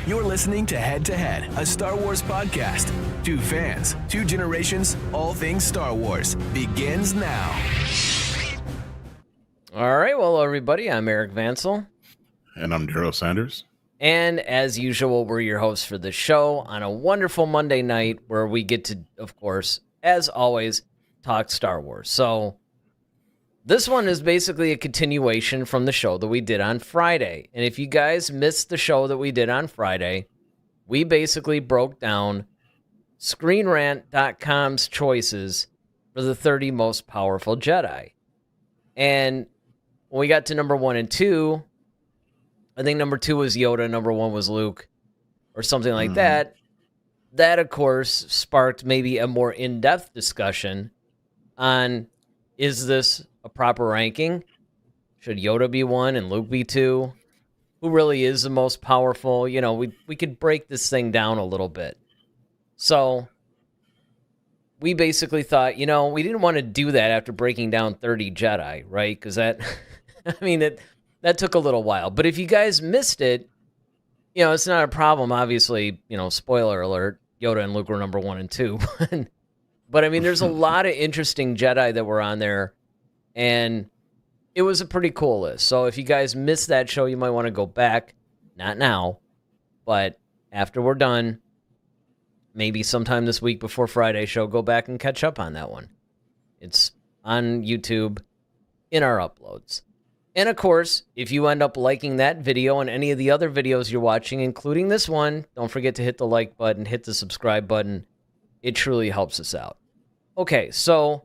You're listening to Head to Head, a Star Wars podcast. Two fans, two generations, all things Star Wars begins now. All right, well, everybody, I'm Eric Vansel. And I'm Daryl Sanders. And as usual, we're your hosts for the show on a wonderful Monday night where we get to, of course, as always, talk Star Wars. So this one is basically a continuation from the show that we did on Friday. And if you guys missed the show that we did on Friday, we basically broke down ScreenRant.com's choices for the 30 most powerful Jedi. And when we got to number 1 and 2, I think number 2 was Yoda, number 1 was Luke, or something like that. That, of course, sparked maybe a more in-depth discussion on, is this a proper ranking? Should Yoda be 1 and Luke be 2? Who really is the most powerful? You know, we could break this thing down a little bit. So we basically thought, you know, we didn't want to do that after breaking down 30 Jedi, right? Because that, I mean, that took a little while. But if you guys missed it, you know, it's not a problem. Obviously, you know, spoiler alert, Yoda and Luke were number 1 and 2. But I mean, there's a lot of interesting Jedi that were on there, and it was a pretty cool list. So if you guys missed that show, you might want to go back. Not now, but after we're done, maybe sometime this week before Friday's show, go back and catch up on that one. It's on YouTube in our uploads. And of course, if you end up liking that video and any of the other videos you're watching, including this one, don't forget to hit the like button, hit the subscribe button. It truly helps us out. Okay, so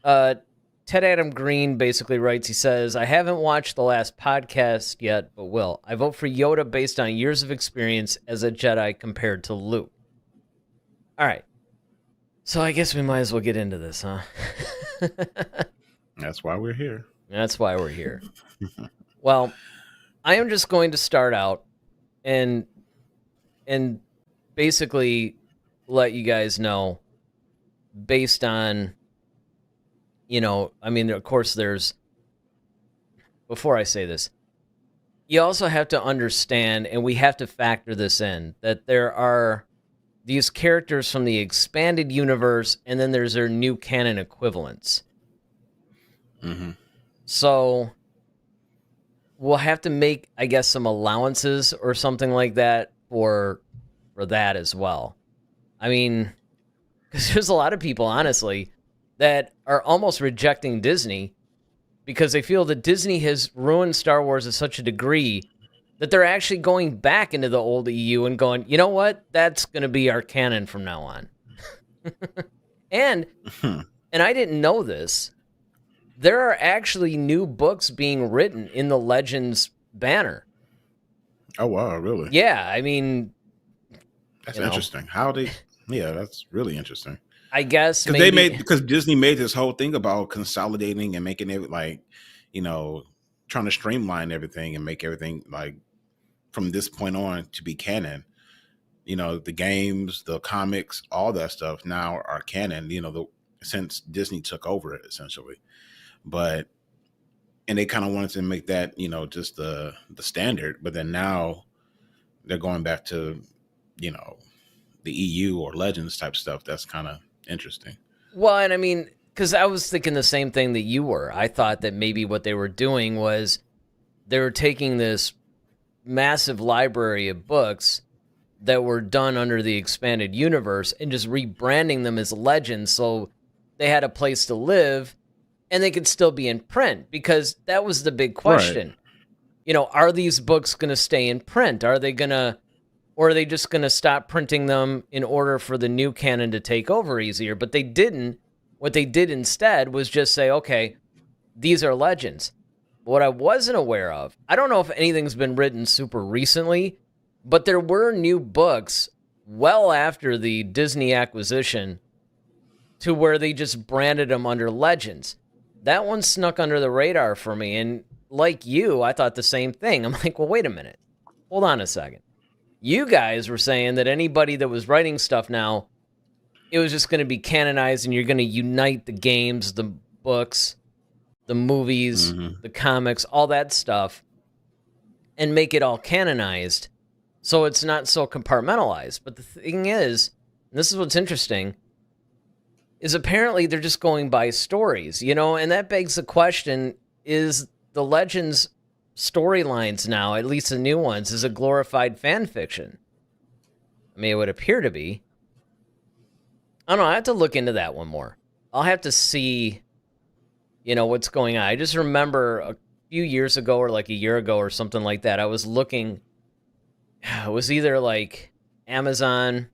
Ted Adam Green basically writes, he says, I haven't watched the last podcast yet, but will. I vote for Yoda based on years of experience as a Jedi compared to Luke. All right. So I guess we might as well get into this, huh? That's why we're here. That's why we're here. Well, I am just going to start out and basically let you guys know based on, you know, I mean, of course before I say this, you also have to understand, and we have to factor this in, that there are these characters from the expanded universe, and then there's their new canon equivalents. Mm-hmm. So we'll have to make, I guess, some allowances or something like that for that as well. I mean, because there's a lot of people, honestly, that are almost rejecting Disney because they feel that Disney has ruined Star Wars to such a degree that they're actually going back into the old EU and going, you know what? That's going to be our canon from now on. And I didn't know this. There are actually new books being written in the Legends banner. Oh, wow, really? Yeah, I mean... That's interesting. Yeah, that's really interesting. I guess because Disney made this whole thing about consolidating and making it like, you know, trying to streamline everything and make everything like from this point on to be canon. You know, the games, the comics, all that stuff now are canon, you know, since Disney took over it essentially. And they kind of wanted to make that, you know, just the standard, but then now they're going back to, you know, the EU or Legends type stuff. That's kind of interesting. Well, and I mean, because I was thinking the same thing that you were. I thought that maybe what they were doing was they were taking this massive library of books that were done under the expanded universe and just rebranding them as Legends so they had a place to live and they could still be in print, because that was the big question. Right. You know, are these books going to stay in print? Or are they just going to stop printing them in order for the new canon to take over easier? But they didn't. What they did instead was just say, okay, these are Legends. What I wasn't aware of, I don't know if anything's been written super recently, but there were new books well after the Disney acquisition to where they just branded them under Legends. That one snuck under the radar for me, and like you, I thought the same thing. I'm like, well, wait a minute. Hold on a second. You guys were saying that anybody that was writing stuff now, it was just going to be canonized and you're going to unite the games, the books, the movies, the comics, all that stuff, and make it all canonized. So it's not so compartmentalized. But the thing is, and this is what's interesting, is apparently they're just going by stories, and that begs the question, is the Legends storylines now, at least the new ones, is a glorified fan fiction? I mean, it would appear to be. I don't know. I have to look into that one more. I'll have to see, what's going on. I just remember a few years ago or like a year ago or something like that, I was looking, it was either like Amazon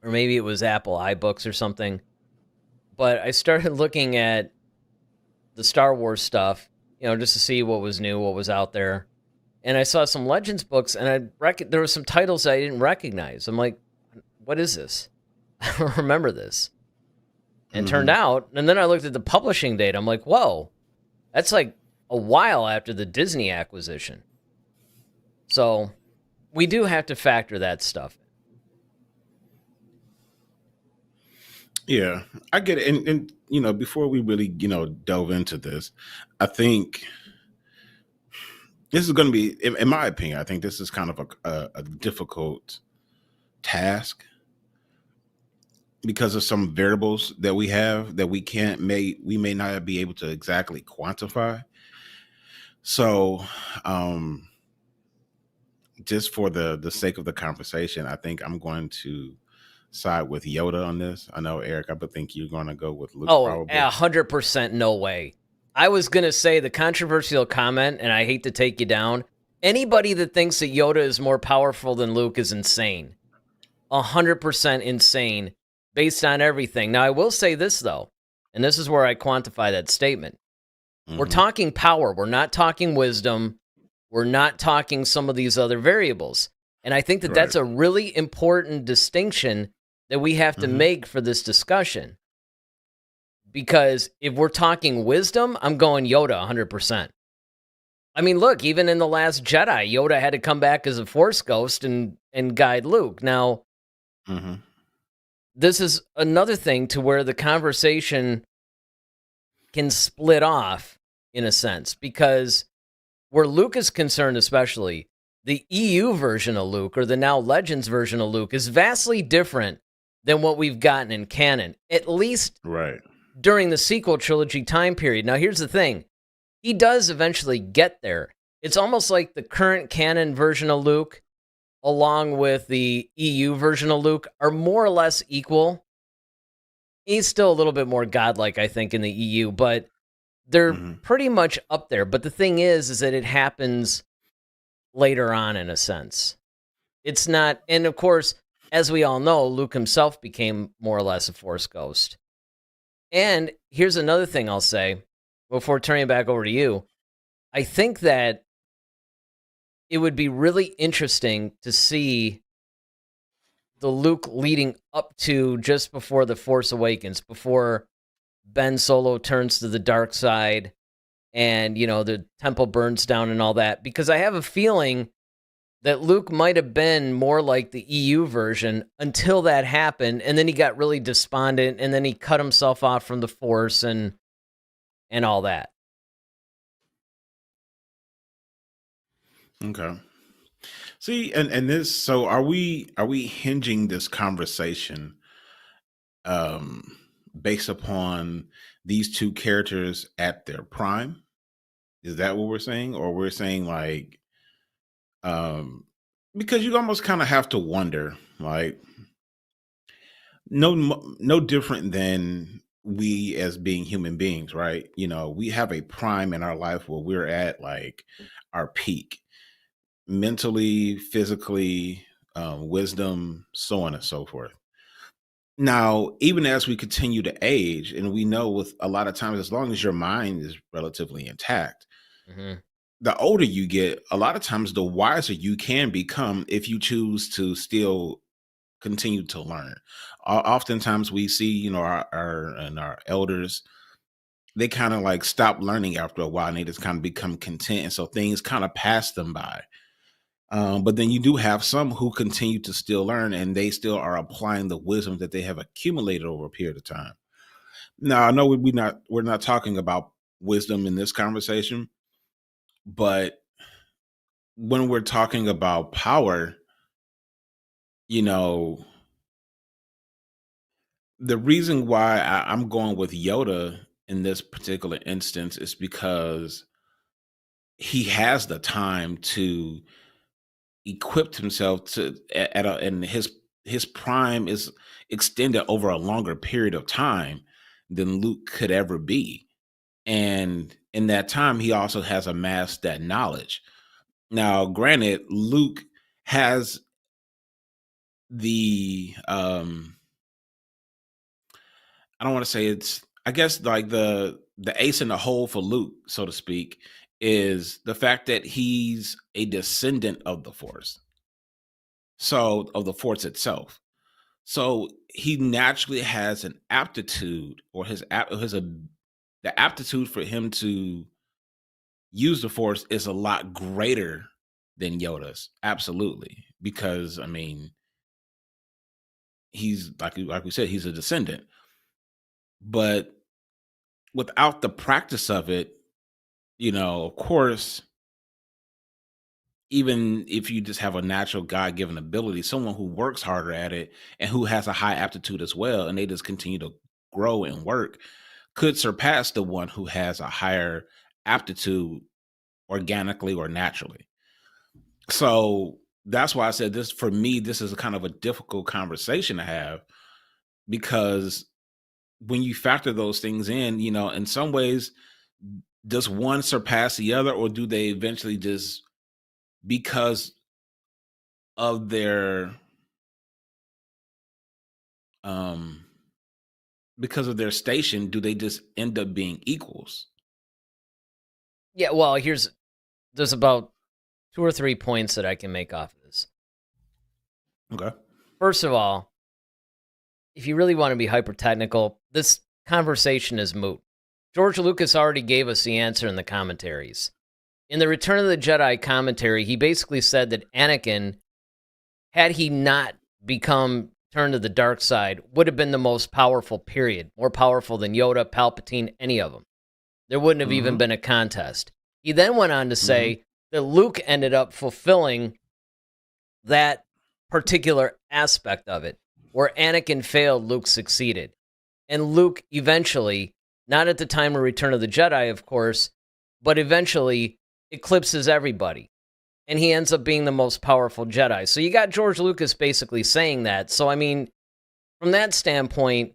or maybe it was Apple iBooks or something. But I started looking at the Star Wars stuff, just to see what was new, what was out there. And I saw some Legends books, and there were some titles I didn't recognize. I'm like, what is this? I don't remember this. And turned out, and then I looked at the publishing date. I'm like, whoa, that's like a while after the Disney acquisition. So we do have to factor that stuff in. Yeah, I get it. And before we really, delve into this, I think this is going to be, in my opinion, I think this is kind of a difficult task because of some variables that we have that we may not be able to exactly quantify. So, just for the sake of the conversation, I think I'm going to side with Yoda on this. I know, Eric, I think you're going to go with Luke. Oh, 100% no way. I was going to say the controversial comment, and I hate to take you down. Anybody that thinks that Yoda is more powerful than Luke is insane. 100% insane based on everything. Now, I will say this, though, and this is where I quantify that statement. We're talking power. We're not talking wisdom. We're not talking some of these other variables. And I think that that's a really important distinction that we have to make for this discussion. Because if we're talking wisdom, I'm going Yoda 100%. I mean, look, even in The Last Jedi, Yoda had to come back as a Force ghost and guide Luke. Now, this is another thing to where the conversation can split off, in a sense, because where Luke is concerned especially, the EU version of Luke, or the now Legends version of Luke, is vastly different than what we've gotten in canon, at least during the sequel trilogy time period. Now, here's the thing. He does eventually get there. It's almost like the current canon version of Luke, along with the EU version of Luke, are more or less equal. He's still a little bit more godlike, I think, in the EU, but they're pretty much up there. But the thing is that it happens later on, in a sense. It's not, and of course, as we all know, Luke himself became more or less a Force ghost. And here's another thing I'll say before turning it back over to you. I think that it would be really interesting to see the Luke leading up to just before The Force Awakens, before Ben Solo turns to the dark side and, the temple burns down and all that. Because I have a feeling that Luke might have been more like the EU version until that happened, and then he got really despondent, and then he cut himself off from the Force and all that. Okay. See, and this, so are we hinging this conversation based upon these two characters at their prime? Is that what we're saying? Or we're saying like, because you almost kind of have to wonder, like, no different than we as being human beings, right? We have a prime in our life where we're at like our peak, mentally, physically, wisdom, so on and so forth. Now, even as we continue to age, and we know with a lot of times, as long as your mind is relatively intact, the older you get, a lot of times the wiser you can become if you choose to still continue to learn. Oftentimes we see, our elders, they kind of like stop learning after a while and they just kind of become content. And so things kind of pass them by. But then you do have some who continue to still learn, and they still are applying the wisdom that they have accumulated over a period of time. Now, I know we're not talking about wisdom in this conversation, but when we're talking about power, you know, the reason why I'm going with Yoda in this particular instance is because he has the time to equip himself to and his prime is extended over a longer period of time than Luke could ever be. And in that time, he also has amassed that knowledge. Now, granted, Luke has the I don't want to say it's, I guess, like the ace in the hole for Luke, so to speak, is the fact that he's a descendant of the Force. So of the Force itself. So he naturally has an aptitude, or the aptitude for him to use the Force is a lot greater than Yoda's. Absolutely. Because I mean, he's like we said, he's a descendant. But without the practice of it, of course, even if you just have a natural God-given ability, someone who works harder at it and who has a high aptitude as well, and they just continue to grow and work, could surpass the one who has a higher aptitude organically or naturally. So that's why I said this, for me, this is a kind of a difficult conversation to have, because when you factor those things in some ways, does one surpass the other, or do they eventually just, because of their um because of their station, do they just end up being equals? Yeah, well, there's about 2 or 3 points that I can make off of this. Okay. First of all, if you really want to be hyper technical, this conversation is moot. George Lucas already gave us the answer in the commentaries. In the Return of the Jedi commentary, he basically said that Anakin, had he not become turned to the dark side, would have been the most powerful, period. More powerful than Yoda, Palpatine, any of them. There wouldn't have even been a contest. He then went on to say that Luke ended up fulfilling that particular aspect of it. Where Anakin failed, Luke succeeded. And Luke eventually, not at the time of Return of the Jedi, of course, but eventually eclipses everybody. And he ends up being the most powerful Jedi. So you got George Lucas basically saying that. So, I mean, from that standpoint,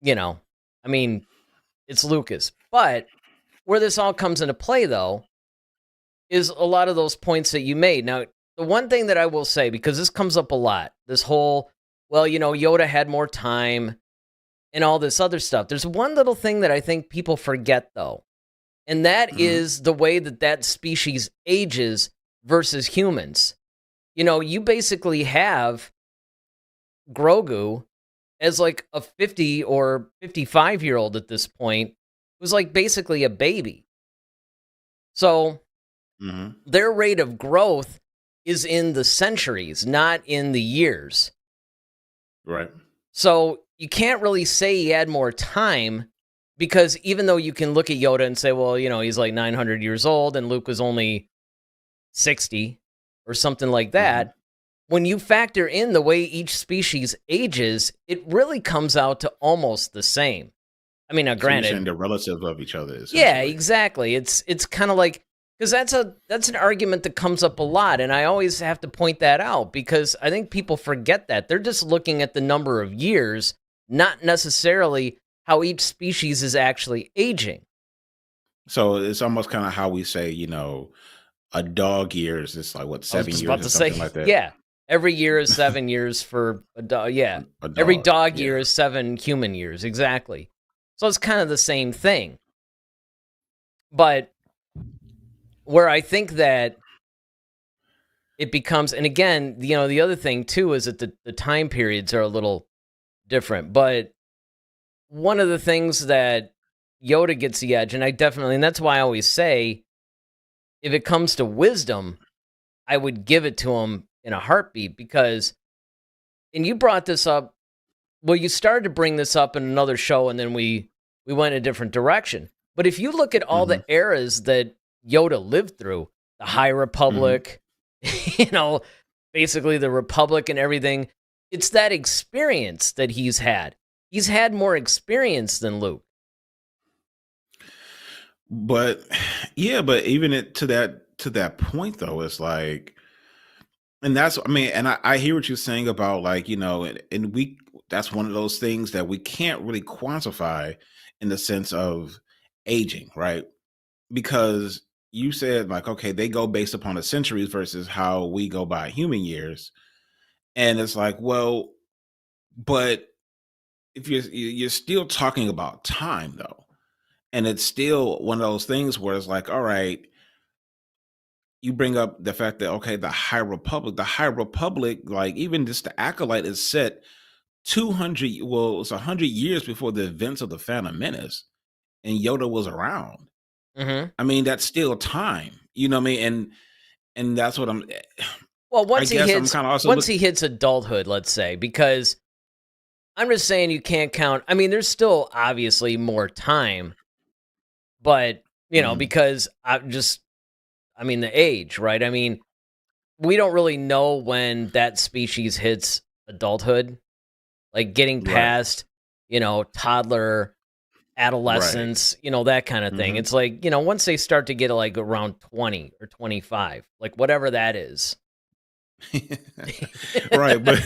it's Lucas. But where this all comes into play, though, is a lot of those points that you made. Now, the one thing that I will say, because this comes up a lot, this whole, Yoda had more time and all this other stuff. There's one little thing that I think people forget, though. And that is the way that species ages versus humans. You basically have Grogu as like a 50 or 55-year-old at this point, who's like basically a baby. So their rate of growth is in the centuries, not in the years. Right. So you can't really say he had more time, because even though you can look at Yoda and say, well, he's like 900 years old and Luke was only 60 or something like that, when you factor in the way each species ages, it really comes out to almost the same. I mean, now granted, they're relative of each other. Yeah, exactly. It's kind of like, because that's an argument that comes up a lot, and I always have to point that out, because I think people forget that. They're just looking at the number of years, not necessarily how each species is actually aging. So it's almost kind of how we say, a dog years is like, what, 7 years or something like that? Yeah. Every year is 7 years for a dog. Yeah. Every dog year is 7 human years. Exactly. So it's kind of the same thing. But where I think that it becomes, and again, the other thing too is that the time periods are a little different. But one of the things that Yoda gets the edge, and that's why I always say, if it comes to wisdom, I would give it to him in a heartbeat, because, and you brought this up, well, you started to bring this up in another show, and then we went a different direction. But if you look at all the eras that Yoda lived through, the High Republic, basically the Republic and everything. It's that experience that he's had. He's had more experience than Luke. But yeah, but even to that point though, it's like, and that's, I mean, and I hear what you're saying about, like, and we, that's one of those things that we can't really quantify in the sense of aging, right? Because you said, like, okay, they go based upon the centuries versus how we go by human years. And it's like, well, but if you're still talking about time though, and it's still one of those things where it's like, all right, you bring up the fact that, okay, the High Republic, like, even just the acolyte is set 200, well, it's 100 years before the events of the Phantom Menace, and Yoda was around. Mm-hmm. I mean, that's still time, you know what I mean? And that's what Well, I guess I'm kind of also once he hits adulthood, let's say, because I'm just saying you can't count. I mean, there's still obviously more time, but because I mean, the age, right? I mean, we don't really know when that species hits adulthood, like getting right, past, toddler, right. adolescence, that kind of thing. Hmm. It's like, once they start to get like around 20 or 25, like whatever that is. Right, but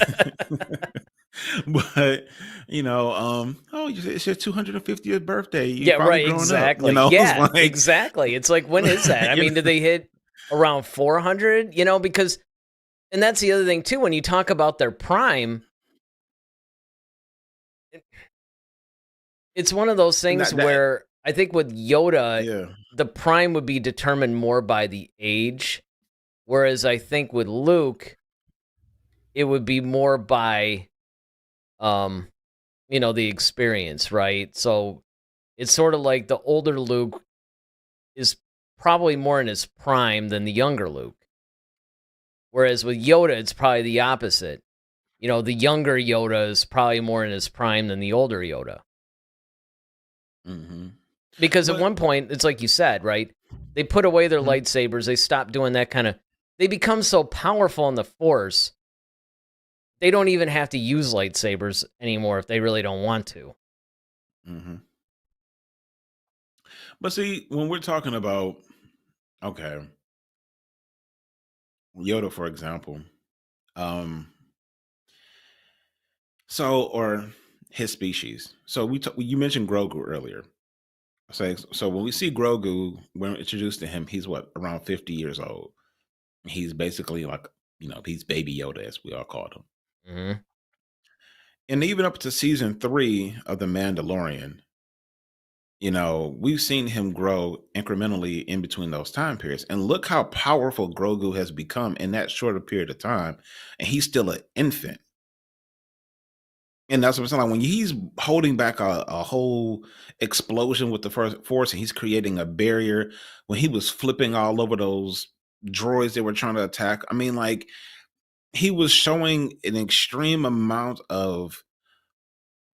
but oh, it's your 250th birthday. You Yeah, finally right, grown up. exactly. It's Yeah, like, exactly. It's like, when is that? I you mean, did they hit around 400? Because, and that's the other thing too, when you talk about their prime, it's one of those and things that where I think with Yoda, yeah. the prime would be determined more by the age, whereas I think with Luke, it would be more by, um, the experience, right? So it's sort of like the older Luke is probably more in his prime than the younger Luke. Whereas with Yoda, it's probably the opposite. The younger Yoda is probably more in his prime than the older Yoda. Hmm. Because at But one point, it's like you said, right? They put away their mhm, lightsabers. They stop doing that kind of. They become so powerful in the Force, they don't even have to use lightsabers anymore if they really don't want to. mhm. But see, when we're talking about, okay, Yoda, for example, um, or his species. So you mentioned Grogu earlier. So when we see Grogu, when we're introduced to him, he's what, around 50 years old. He's basically like, he's Baby Yoda, as we all called him. Hmm. And even up to season 3 of The Mandalorian, we've seen him grow incrementally in between those time periods. And look how powerful Grogu has become in that shorter period of time. And he's still an infant. And that's what I'm saying. Like, when he's holding back a whole explosion with the first force, and he's creating a barrier, when he was flipping all over those droids they were trying to attack. I mean, like, he was showing an extreme amount of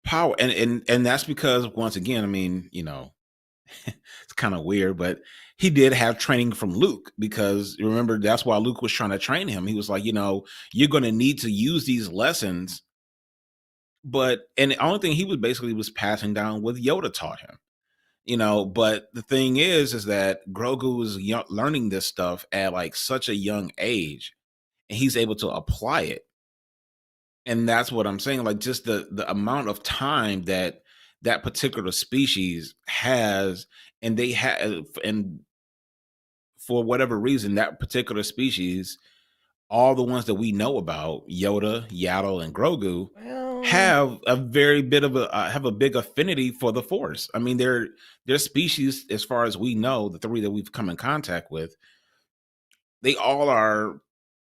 power. And that's because, once again, I mean, it's kind of weird, but he did have training from Luke, because remember, that's why Luke was trying to train him. He was like, you're going to need to use these lessons. And the only thing he was passing down what Yoda taught him. But the thing is that Grogu was learning this stuff at like such a young age, and he's able to apply it. And that's what I'm saying, like, just the amount of time that that particular species has, and they have, and for whatever reason, that particular species, all the ones that we know about, Yoda, Yaddle, and Grogu, Well, have a very bit of a have a big affinity for the Force. I mean, they're species, as far as we know, the 3 that we've come in contact with, they all are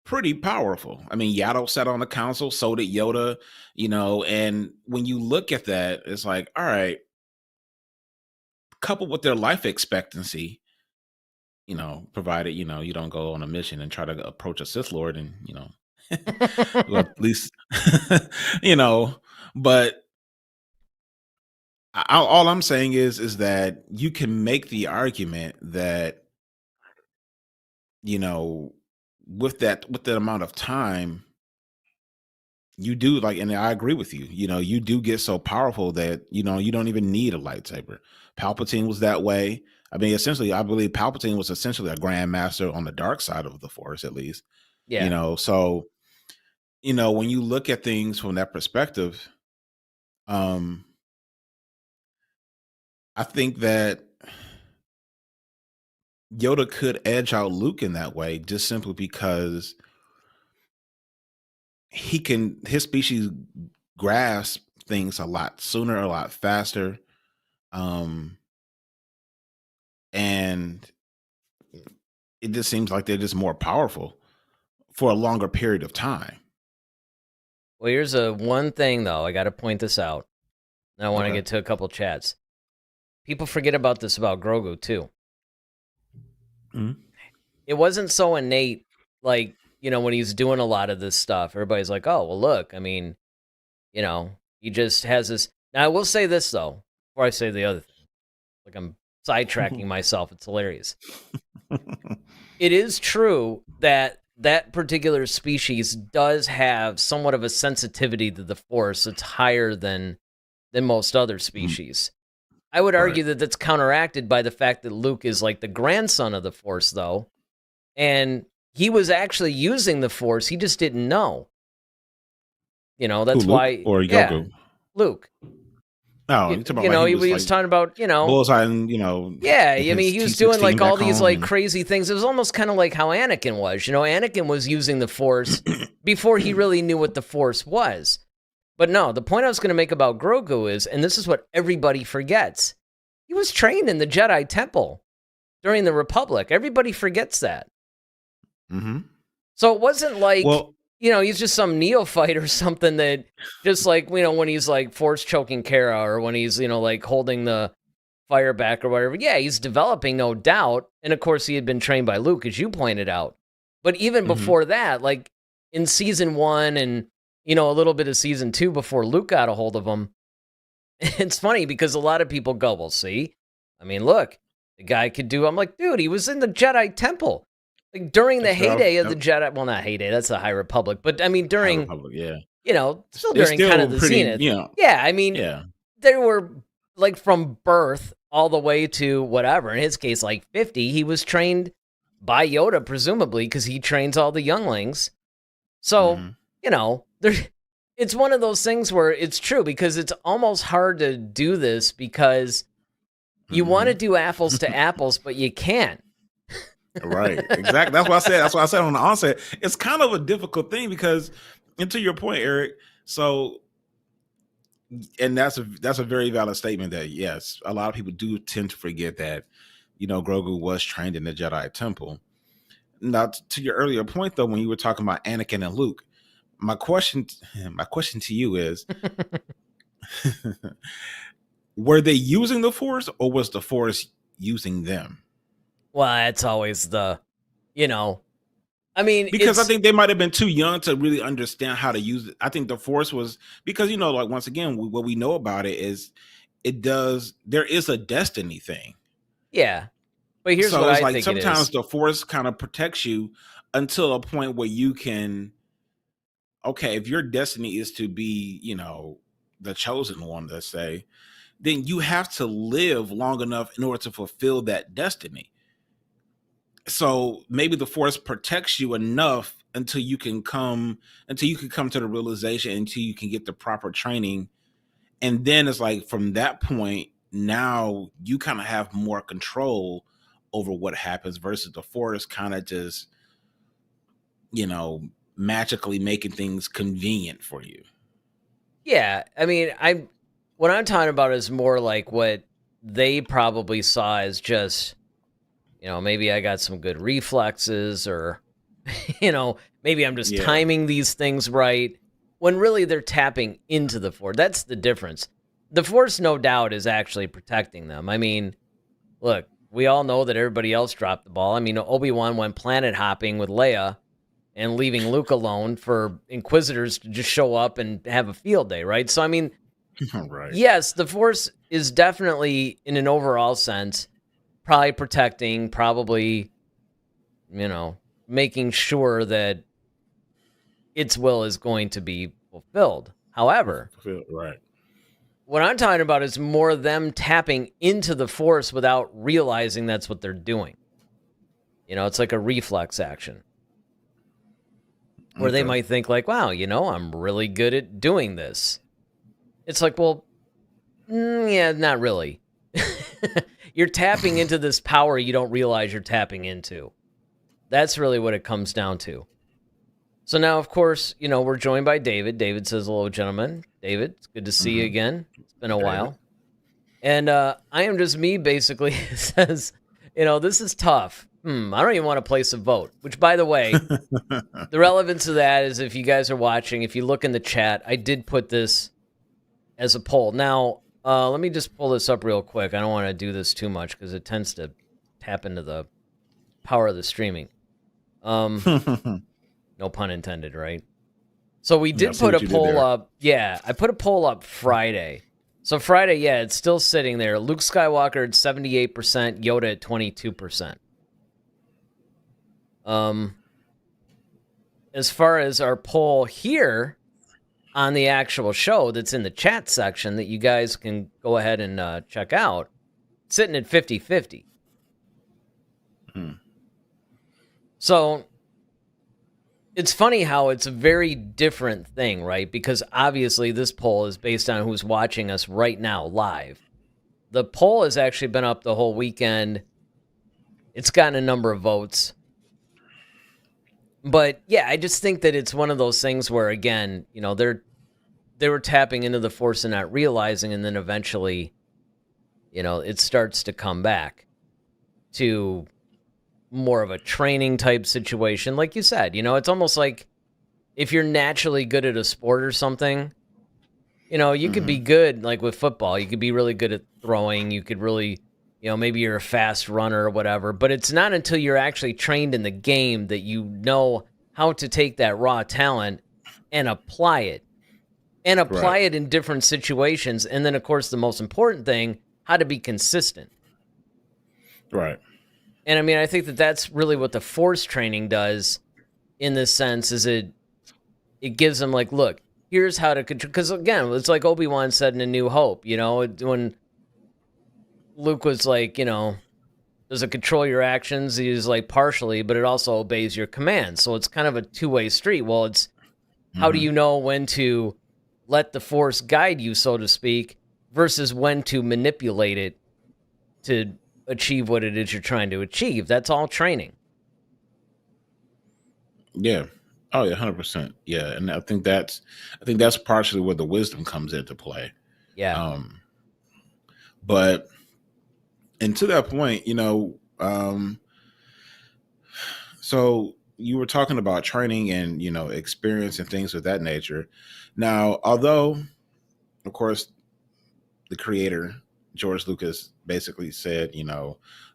pretty powerful. I mean, Yaddle sat on the council, so did Yoda, and when you look at that, it's like, all right, coupled with their life expectancy, provided, you don't go on a mission and try to approach a Sith Lord and, well, at least, you know, but all I'm saying is that you can make the argument that, you know, with that amount of time, you do like, and I agree with you. You do get so powerful that you don't even need a lightsaber. Palpatine was that way. I mean, essentially, I believe Palpatine was essentially a Grand Master on the dark side of the Force, at least. Yeah. So when you look at things from that perspective, um, I think that Yoda could edge out Luke in that way, just simply because his species grasp things a lot sooner, a lot faster. Um, and it just seems like they're just more powerful for a longer period of time. Well, here's one thing though. I got to point this out. I want to Okay. get to a couple chats. People forget about this about Grogu too. Mhm. It wasn't so innate, like, when he's doing a lot of this stuff. Everybody's like, oh, well, look, I mean, he just has this. Now, I will say this, though, before I say the other thing. Like, I'm sidetracking myself. It's hilarious. It is true that that particular species does have somewhat of a sensitivity to the Force that's higher than most other species. I would argue Right. that that's counteracted by the fact that Luke is like the grandson of the Force, though. And he was actually using the Force. He just didn't know. That's Who, Luke why. or Yeah, Yogo? Luke. Oh, you talking about like he He was was like talking about, bullseye and yeah, in I mean, his he was doing T16 like all back these home like and crazy things. It was almost kind of like how Anakin was. Anakin was using the Force before he really knew what the Force was. But no, the point I was going to make about Grogu is, and this is what everybody forgets, he was trained in the Jedi Temple during the Republic. Everybody forgets that. Mm-hmm. So it wasn't like, Well, he's just some neophyte or something that just like, when he's like force choking Kara or when he's, like holding the fire back or whatever. Yeah, he's developing, no doubt. And of course, he had been trained by Luke, as you pointed out. But even before that, like in season 1 and, a little bit of season 2 before Luke got a hold of him, it's funny because a lot of people go, well, see, I mean, look, the guy could do, I'm like, dude, he was in the Jedi Temple. Like during the heyday of the Jedi, well, not heyday, that's the High Republic, but I mean, High during, Republic, yeah. still It's during kind of still the pretty, zenith. Yeah, I mean, yeah. they were like from birth all the way to whatever, in his case, like 50, he was trained by Yoda, presumably, because he trains all the younglings. So, there, it's one of those things where it's true because it's almost hard to do this because you want to do apples to apples, but you can't. Right. Exactly. That's what I said. That's what I said on the onset. It's kind of a difficult thing because, and to your point, Eric, so, and that's a very valid statement that yes, a lot of people do tend to forget that, Grogu was trained in the Jedi Temple. Now, to your earlier point though, when you were talking about Anakin and Luke, my question to you is, were they using the Force or was the Force using them? Well, that's always the, I mean, Because I think they might have been too young to really understand how to use it. I think the Force was because like once again, what we know about it is there is a destiny thing. Yeah, but here's So what it's I like think it sometimes is. the Force kind of protects you until a point where you can, okay, if your destiny is to be, the chosen one, let's say, then you have to live long enough in order to fulfill that destiny. So maybe the Force protects you enough until you can come to the realization, until you can get the proper training. And then it's like from that point, now you kind of have more control over what happens versus the Force kind of just, magically making things convenient for you. Yeah, I mean, what I'm talking about is more like what they probably saw as just, maybe I got some good reflexes or, maybe I'm just Yeah. timing these things right. When really they're tapping into the Force. That's the difference. The Force, no doubt, is actually protecting them. I mean, look, we all know that everybody else dropped the ball. I mean, Obi-Wan went planet hopping with Leia and leaving Luke alone for Inquisitors to just show up and have a field day, right? So, I mean, Right. yes, the Force is definitely, in an overall sense, probably protecting, probably, making sure that its will is going to be fulfilled. However, Right. what I'm talking about is more them tapping into the Force without realizing that's what they're doing. It's like a reflex action where they Okay. might think like, wow, I'm really good at doing this. It's like, well, yeah, not really. You're tapping into this power you don't realize you're tapping into. That's really what it comes down to. So now, of course, we're joined by David. David says, hello, gentlemen. David, it's good to see you again. It's been a while. And I am just me, basically. It says, this is tough. I don't even want to place a vote. Which, by the way, the relevance of that is if you guys are watching, if you look in the chat, I did put this as a poll. Now, let me just pull this up real quick. I don't want to do this too much because it tends to tap into the power of the streaming. No pun intended, right? So we did put a poll up. Yeah, I put a poll up Friday. So Friday, yeah, it's still sitting there. Luke Skywalker at 78%, Yoda at 22%. As far as our poll here on the actual show that's in the chat section that you guys can go ahead and check out, sitting at 50-50. So it's funny how it's a very different thing, right? Because obviously this poll is based on who's watching us right now live. The poll has actually been up the whole weekend. It's gotten a number of votes. But yeah, I just think that it's one of those things where, again, they were tapping into the Force and not realizing, and then eventually, it starts to come back to more of a training type situation. Like you said, it's almost like if you're naturally good at a sport or something, you could be good, like with football, you could be really good at throwing, you could really, maybe you're a fast runner or whatever, but it's not until you're actually trained in the game that you know how to take that raw talent and apply it. And apply it in different situations. And then, of course, the most important thing, how to be consistent. Right. And I mean, I think that that's really what the Force training does in this sense, is it gives them like, look, here's how to control. Because again, it's like Obi-Wan said in A New Hope, when Luke was like, does it control your actions? He's like, partially, but it also obeys your commands. So it's kind of a two-way street. Well, it's how do you know when to let the Force guide you, so to speak, versus when to manipulate it to achieve what it is you're trying to achieve? That's all training. Yeah. Oh yeah, 100%. Yeah, and I think that's partially where the wisdom comes into play. Yeah. But and to that point, so you were talking about training and experience and things of that nature. Now, although, of course, the creator George Lucas basically said,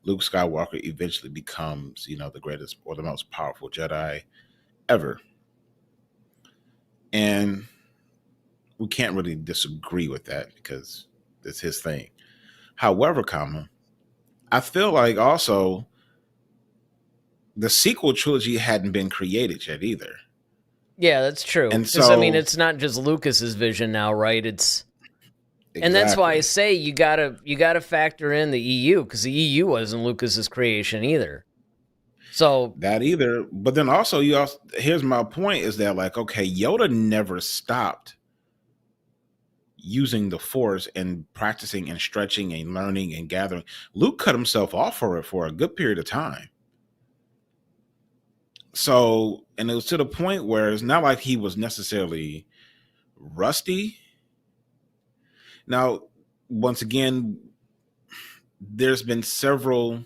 Luke Skywalker eventually becomes, the greatest or the most powerful Jedi ever. And we can't really disagree with that because it's his thing. However, I feel like also the sequel trilogy hadn't been created yet either. Yeah, that's true. And Because, so, I mean, it's not just Lucas's vision now, right? It's exactly. And that's why I say you gotta factor in the EU, because the EU wasn't Lucas's creation either. So that either, but then also here's my point is that, like, okay, Yoda never stopped using the Force and practicing and stretching and learning and gathering. Luke cut himself off for it for a good period of time. So, and it was to the point where it's not like he was necessarily rusty. Now, once again, there's been several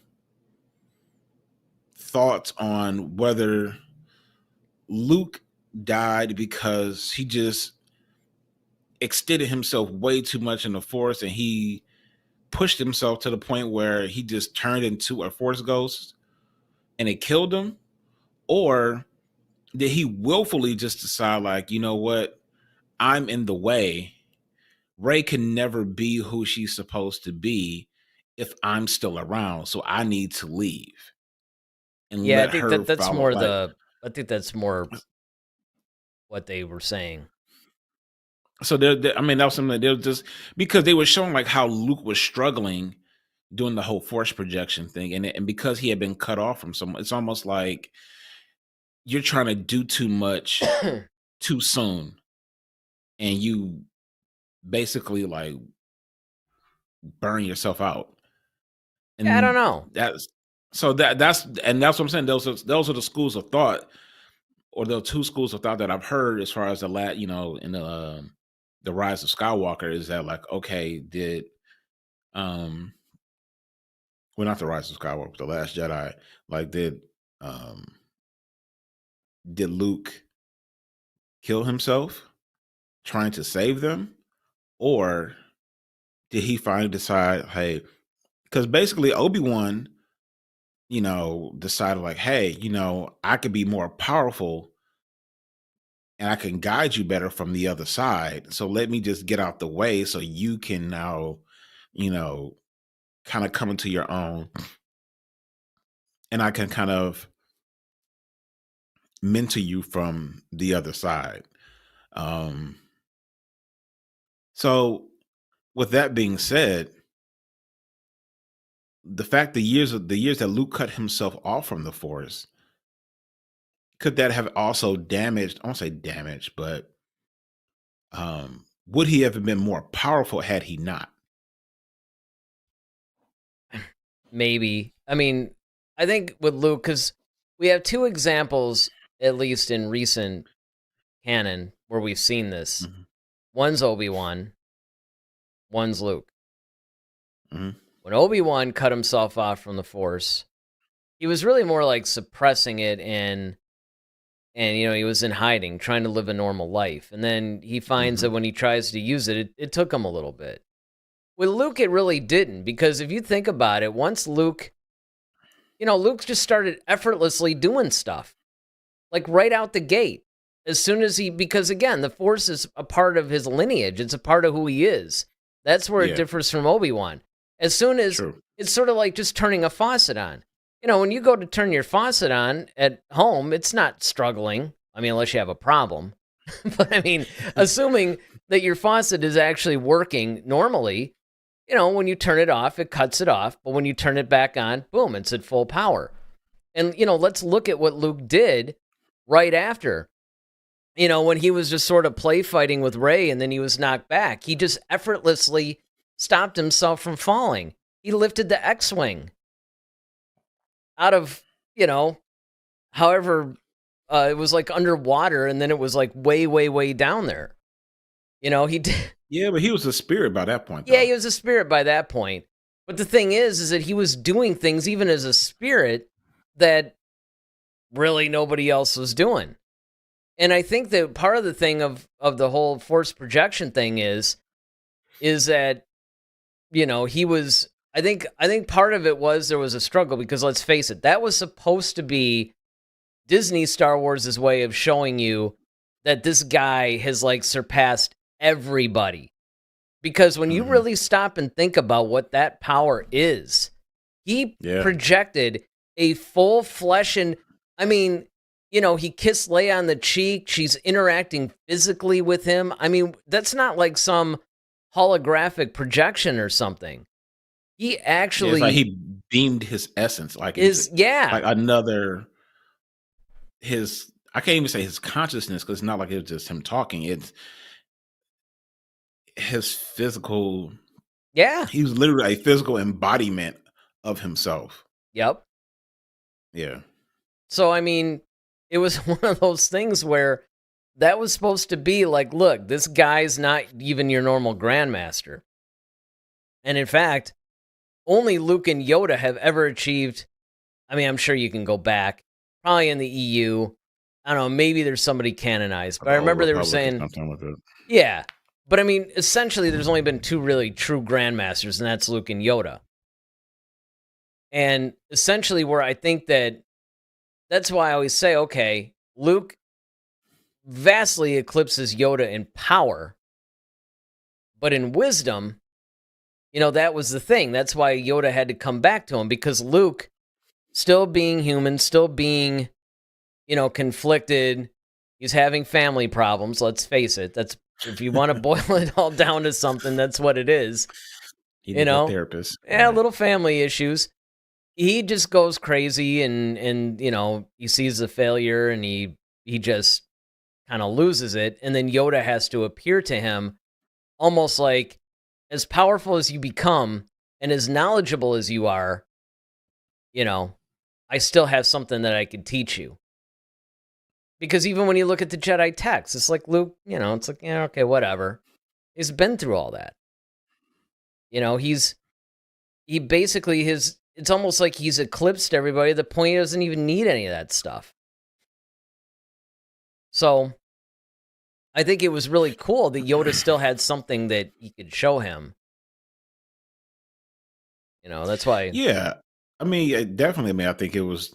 thoughts on whether Luke died because he just extended himself way too much in the Force and he pushed himself to the point where he just turned into a Force ghost and it killed him. Or did he willfully just decide, like, you know what, I'm in the way. Rey can never be who she's supposed to be if I'm still around, so I need to leave. and Yeah, I let think her that's follow. more Like, I think that's more what they were saying. so I mean, that was something that they were just because they were showing like how Luke was struggling doing the whole force projection thing, and because he had been cut off from someone, it's almost like you're trying to do too much too soon, and you basically like burn yourself out. Yeah, I don't And know. that's that's what I'm saying. Those are the schools of thought, or the two schools of thought that I've heard as far as in the Rise of Skywalker is that like, okay, did um well, not the Rise of Skywalker, but the Last Jedi, like um did Luke kill himself trying to save them, or did he finally decide, hey, because basically Obi-Wan, decided like, hey, I could be more powerful and I can guide you better from the other side. So let me just get out the way so you can now, you know, kind of come into your own, and I can kind of mentor you from the other side. Um, so with that being said, the fact the years that Luke cut himself off from the Force, could that have also damaged? I won't say damaged, but would he have been more powerful had he not? Maybe. I mean, I think with Luke, because we have two examples, at least in recent canon, where we've seen this. Mhm, One's Obi-Wan, one's Luke. mhm, When Obi-Wan cut himself off from the Force, he was really more like suppressing it and he was in hiding, trying to live a normal life. And then he finds that mhm, when he tries to use it took him a little bit. With Luke, it really didn't, because if you think about it, once Luke just started effortlessly doing stuff, like right out the gate. As soon as because again, the Force is a part of his lineage, it's a part of who he is. That's where it yeah, differs from Obi-Wan. As soon as true. it's sort of like just turning a faucet on. When you go to turn your faucet on at home, it's not struggling. I mean, unless you have a problem. But I mean, assuming that your faucet is actually working normally, when you turn it off, it cuts it off. But when you turn it back on, boom, it's at full power. And, let's look at what Luke did right after. When he was just sort of play fighting with Rey and then he was knocked back, he just effortlessly stopped himself from falling. He lifted the X-Wing out of, however, it was like underwater, and then it was like way, way, way down there. He did. Yeah, but he was a spirit by that point, Yeah, though. he was a spirit by that point. But the thing is that he was doing things even as a spirit that really nobody else was doing. And I think that part of the thing of the whole force projection thing is that he was. I think part of it was there was a struggle, because let's face it, that was supposed to be Disney Star Wars' way of showing you that this guy has like surpassed everybody. Because when you Hmm. really stop and think about what that power is, he Yeah, projected a full flesh and, I mean, he kissed Leia on the cheek. She's interacting physically with him. I mean, that's not like some holographic projection or something. He yeah. It's like actually he beamed his essence, like into is, yeah. like another his. I can't even say his consciousness because it's not like it was just him talking. It's his physical. Yeah. He was literally a physical embodiment of himself. Yep. Yeah. So, I mean, it was one of those things where that was supposed to be like, look, this guy's not even your normal Grandmaster. And in fact, only Luke and Yoda have ever achieved. I mean, I'm sure you can go back, probably in the EU. I don't know, maybe there's somebody canonized, but I The old remember they were Republic or saying, something with it. yeah. But I mean, essentially, there's only been two really true Grandmasters, and that's Luke and Yoda. And essentially, where I think that's why I always say, okay, Luke vastly eclipses Yoda in power, but in wisdom, that was the thing. That's why Yoda had to come back to him, because Luke still being human, still being, conflicted. He's having family problems. Let's face it. That's if you want to boil it all down to something, that's what it is. He You needs a know, therapist. yeah, Right. little family issues. He just goes crazy, and he sees the failure, and he just kind of loses it, and then Yoda has to appear to him, almost like, as powerful as you become and as knowledgeable as you are, I still have something that I could teach you. Because even when you look at the Jedi text, it's like Luke, it's like, yeah, okay, whatever. He's been through all that. He basically it's almost like he's eclipsed everybody to the point he doesn't even need any of that stuff. So I think it was really cool that Yoda still had something that he could show him. That's why. Yeah. I mean, definitely. I mean, I think it was,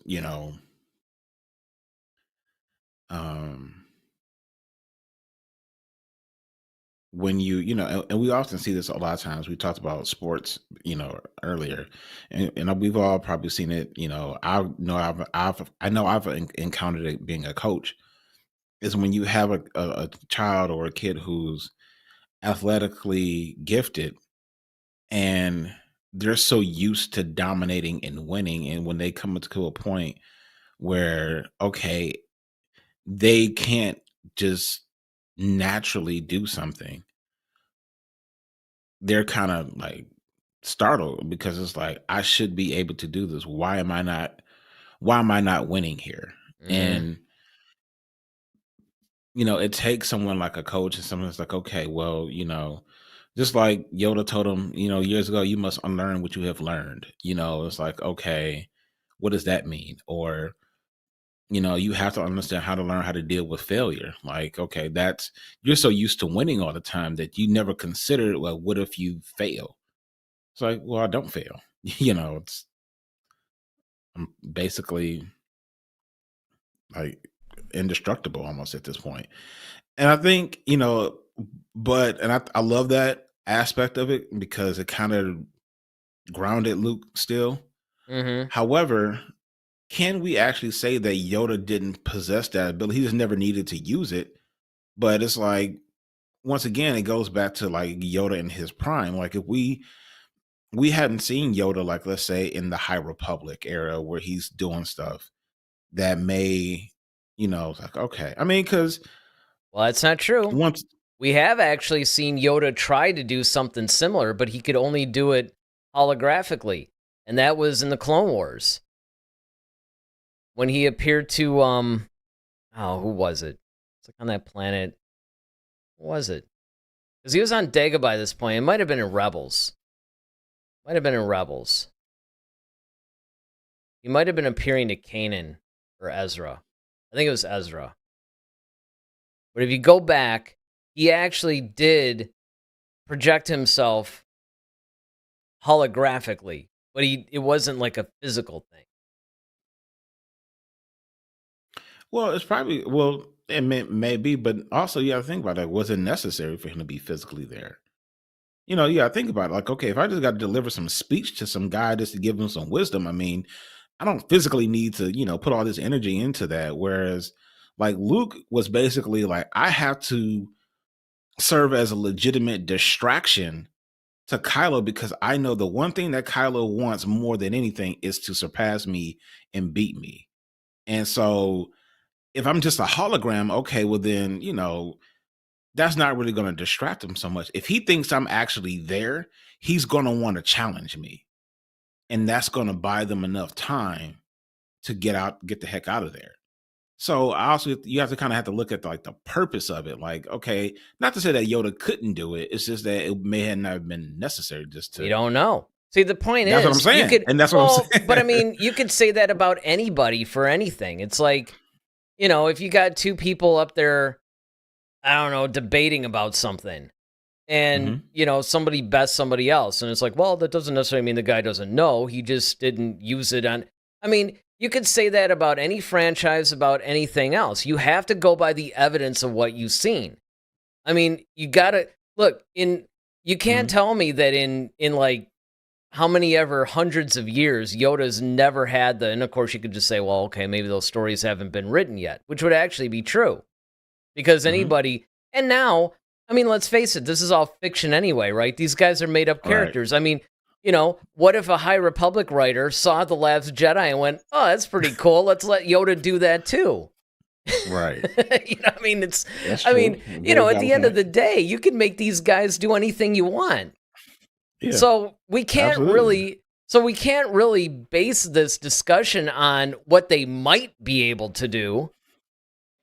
um, when and we often see this a lot of times. We talked about sports, earlier, and we've all probably seen it. I know I've encountered it being a coach. Is when you have a child or a kid who's athletically gifted, and they're so used to dominating and winning, and when they come to a point where, okay, they can't just naturally do something, they're kind of like startled because it's like, I should be able to do this. Why am I not winning here? Mhm. And it takes someone like a coach and someone that's like, okay, well, just like Yoda told him, years ago, you must unlearn what you have learned. It's like, okay, what does that mean? Or, you have to understand how to learn how to deal with failure. Like, okay, you're so used to winning all the time that you never considered, well, what if you fail? It's like, well, I don't fail. I'm basically like indestructible almost at this point. And I think, I love that aspect of it because it kind of grounded Luke still. Mhm. However, can we actually say that Yoda didn't possess that ability? He just never needed to use it. But it's like, once again, it goes back to like Yoda in his prime. Like, if we hadn't seen Yoda, like, let's say in the High Republic era where he's doing stuff that may, like, okay. I mean, because Well, that's not true. once We have actually seen Yoda try to do something similar, but he could only do it holographically, and that was in the Clone Wars when he appeared to who was it? It's like on that planet. What was it? Because he was on Dagobah by this point. It might have been in Rebels. Might have been in Rebels. He might have been appearing to Kanan or Ezra. I think it was Ezra. But if you go back, he actually did project himself holographically, but it wasn't like a physical thing. Well, it may be, but also you got to think about that. Was it necessary for him to be physically there? You got to think about it. Like, okay, if I just got to deliver some speech to some guy just to give him some wisdom, I mean, I don't physically need to, put all this energy into that. Whereas, like, Luke was basically like, I have to serve as a legitimate distraction to Kylo because I know the one thing that Kylo wants more than anything is to surpass me and beat me. And so if I'm just a hologram, okay, well then, that's not really going to distract him so much. If he thinks I'm actually there, he's going to want to challenge me. And that's going to buy them enough time to get the heck out of there. So you have to kind of have to look at like the purpose of it. Like, okay, not to say that Yoda couldn't do it. It's just that it may have not been necessary just We to. don't know. See, the point That's what I'm is, you saying. could, And that's what I'm saying. but I mean, you could say that about anybody for anything. It's like, if you got two people up there, I don't know, debating about something, and Mhm. somebody bets somebody else, and it's like, well, that doesn't necessarily mean the guy doesn't know. He just didn't use it on. I mean, you could say that about any franchise, about anything else. You have to go by the evidence of what you've seen. I mean, you gotta look in. You can't Mhm. tell me that in like how many ever hundreds of years Yoda's never had and of course you could just say, well, okay, maybe those stories haven't been written yet, which would actually be true. Because anybody, and now, I mean, let's face it, this is all fiction anyway, right? These guys are made up characters. Right. I mean, what if a High Republic writer saw The Last Jedi and went, oh, that's pretty cool. Let's let Yoda do that too. Right. I mean, at the end of the day, you can make these guys do anything you want. Yeah, so we can't really base this discussion on what they might be able to do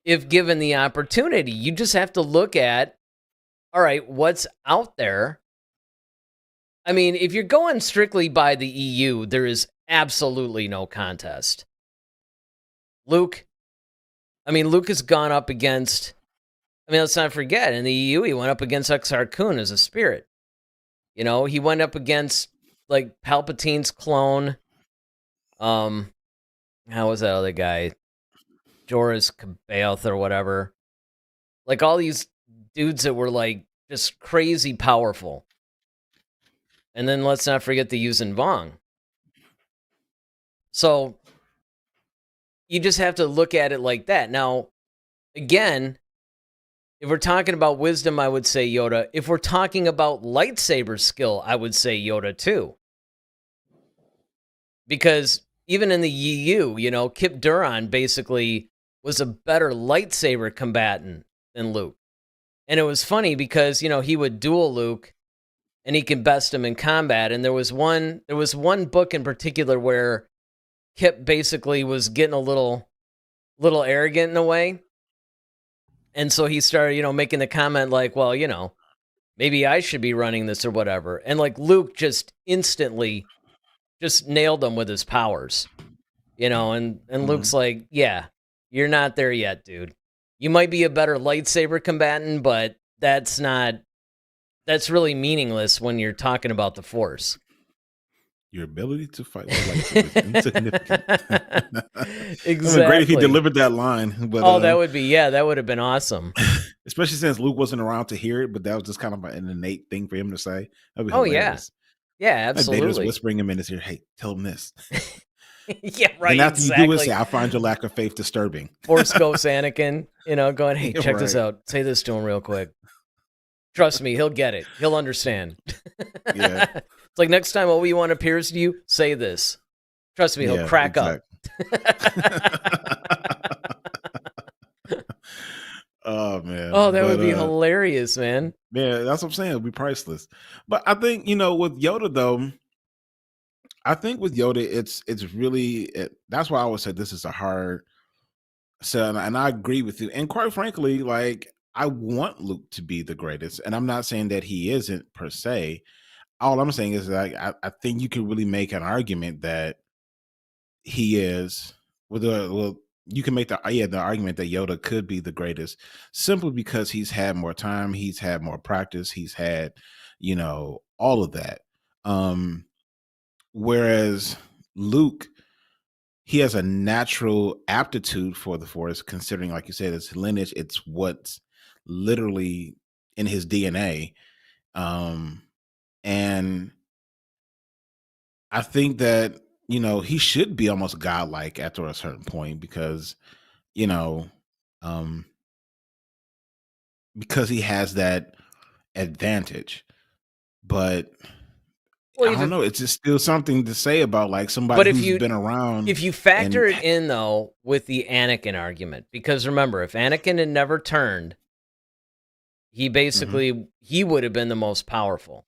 if given the opportunity. You just have to look at, all right, what's out there. I mean, if you're going strictly by the EU, there is absolutely no contest. Luke has gone up against, let's not forget, in the EU, he went up against Exar Kun as a spirit. He went up against, like, Palpatine's clone. How was that other guy? Joris Cabaoth or whatever. Like, all these dudes that were, like, just crazy powerful. And then let's not forget the Yuuzhan Vong. So, you just have to look at it like that. Now, again, if we're talking about wisdom, I would say Yoda. If we're talking about lightsaber skill, I would say Yoda too. Because even in the EU, Kip Duran basically was a better lightsaber combatant than Luke. And it was funny because, he would duel Luke and he can best him in combat. And there was one book in particular where Kip basically was getting a little arrogant in a way. And so he started, making the comment like, well, maybe I should be running this or whatever. And like Luke just instantly just nailed him with his powers, and Luke's like, yeah, you're not there yet, dude. You might be a better lightsaber combatant, but that's really meaningless when you're talking about the Force. Your ability to fight with lightsabers is insignificant. Exactly. It would be great if he delivered that line. But, that would have been awesome. Especially since Luke wasn't around to hear it, but that was just kind of an innate thing for him to say. That'd be hilarious. Yeah, absolutely. Vader's whispering him in his ear, hey, tell him this. Yeah, right. And after you do it, say, I find your lack of faith disturbing. Force Ghost Anakin, going, hey, check this out. Say this to him real quick. Trust me, he'll get it. He'll understand. Yeah. It's like next time Obi-Wan appears to you, say this. Trust me, he'll crack up. Oh, man. Oh, that would be hilarious, man. Yeah, that's what I'm saying. It would be priceless. But I think, with Yoda, though, it's really, that's why I always say this is a hard sell. And I agree with you. And quite frankly, like, I want Luke to be the greatest. And I'm not saying that he isn't per se. All I'm saying is that I think you can really make an argument that he is. You can make the argument that Yoda could be the greatest simply because he's had more time, he's had more practice, he's had, all of that. Whereas Luke, he has a natural aptitude for the Force, considering, like you said, it's lineage, it's what's literally in his DNA. And I think that, he should be almost godlike after a certain point because, because he has that advantage. But I don't know. It's just still something to say about like somebody who's been around. If you factor it in, though, with the Anakin argument, because remember, if Anakin had never turned, he basically, he would have been the most powerful.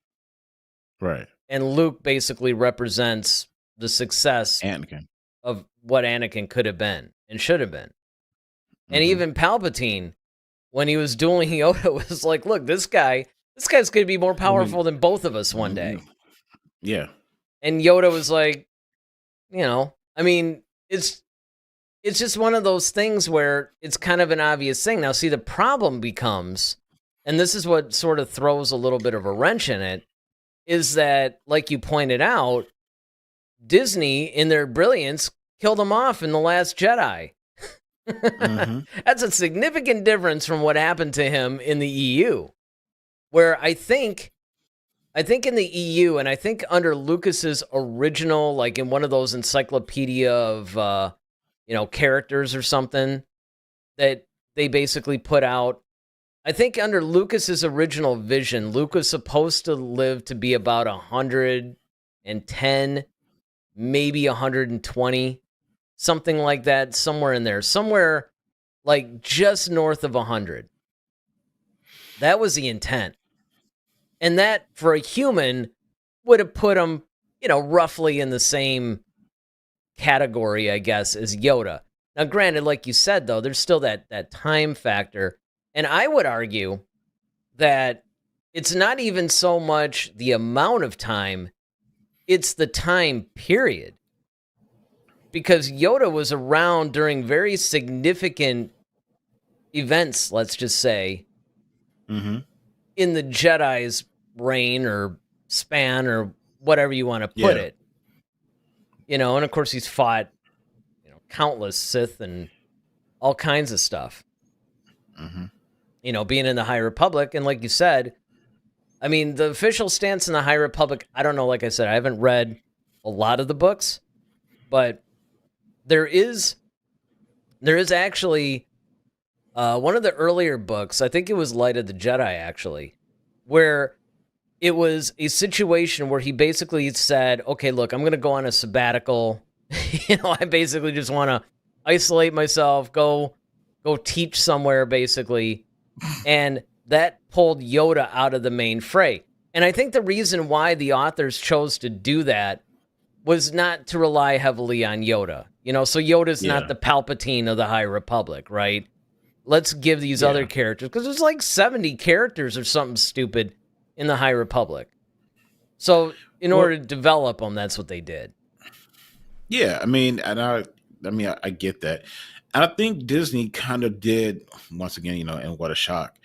Right. And Luke basically represents the success of what Anakin could have been and should have been. And even Palpatine, when he was dueling Yoda, was like, look, this guy's going to be more powerful than both of us one day. Yeah. And Yoda was like, it's just one of those things where it's kind of an obvious thing. Now, see, the problem becomes, and this is what sort of throws a little bit of a wrench in it, is that, like you pointed out, Disney, in their brilliance, killed him off in The Last Jedi. That's a significant difference from what happened to him in the EU, where I think I think in the EU, and I think under Lucas's original, like in one of those encyclopedia of characters or something that they basically put out. I think under Lucas's original vision, Luke was supposed to live to be about 110, maybe 120, something like that, somewhere in there, somewhere like just north of 100. That was the intent. And that, for a human, would have put him, roughly in the same category, I guess, as Yoda. Now, granted, like you said, though, there's still that time factor. And I would argue that it's not even so much the amount of time, it's the time period. Because Yoda was around during very significant events, let's just say, Mm-hmm. in the Jedi's reign or span or whatever you want to put it. And of course he's fought, countless Sith and all kinds of stuff. Mm-hmm. Being in the High Republic. And like you said, I mean, the official stance in the High Republic, I don't know, like I said, I haven't read a lot of the books, but there is actually one of the earlier books, I think it was Light of the Jedi, actually, where it was a situation where he basically said, okay, look, I'm going to go on a sabbatical. I basically just want to isolate myself, go teach somewhere, basically. And that pulled Yoda out of the main fray. And I think the reason why the authors chose to do that was not to rely heavily on Yoda. So Yoda's not the Palpatine of the High Republic, right? Let's give these other characters, because there's like 70 characters or something stupid in the High Republic. So in order to develop them, that's what they did. Yeah, I mean, I get that. And I think Disney kind of did, once again, and what a shock,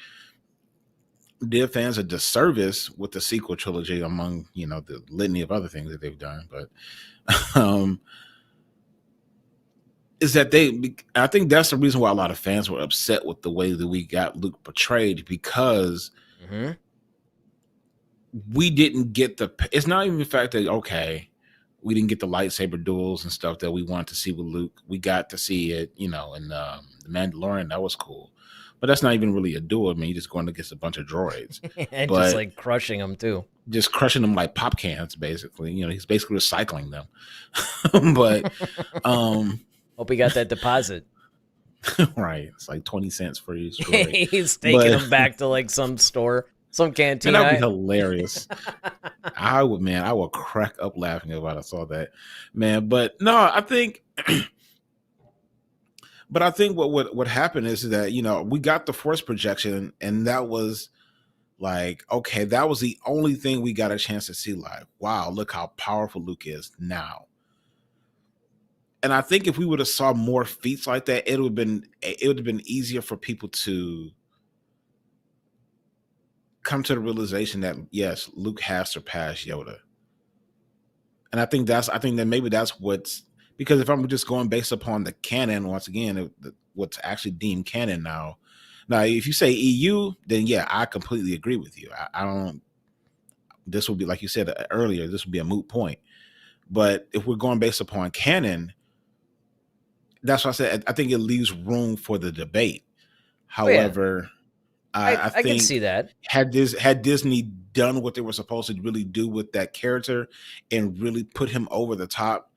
did fans a disservice with the sequel trilogy among, the litany of other things that they've done. But is that I think that's the reason why a lot of fans were upset with the way that we got Luke portrayed, because we didn't get it's not even the fact that, okay, we didn't get the lightsaber duels and stuff that we wanted to see with Luke. We got to see it, in The Mandalorian. That was cool. But that's not even really a duel. I mean, you're just going against a bunch of droids. And just like crushing them too. Just crushing them like pop cans, basically. He's basically recycling them. But hope he got that deposit. Right. It's like 20 cents for each droid. He's taking them back to like some store. Some canteen. And that'd be hilarious. I would crack up laughing if I saw that, man. But no, I think, what happened is that we got the Force projection, and that was like, okay, that was the only thing we got a chance to see. Like, wow, look how powerful Luke is now. And I think if we would have saw more feats like that, it would have been easier for people to come to the realization that yes, Luke has surpassed Yoda. And I think that maybe that's because if I'm just going based upon the canon, once again, what's actually deemed canon now. Now, if you say EU, then yeah, I completely agree with you. I don't, this would be, like you said earlier, this would be a moot point. But if we're going based upon canon, that's why I said, I think it leaves room for the debate. However, I think can see that. Had Disney done what they were supposed to really do with that character and really put him over the top,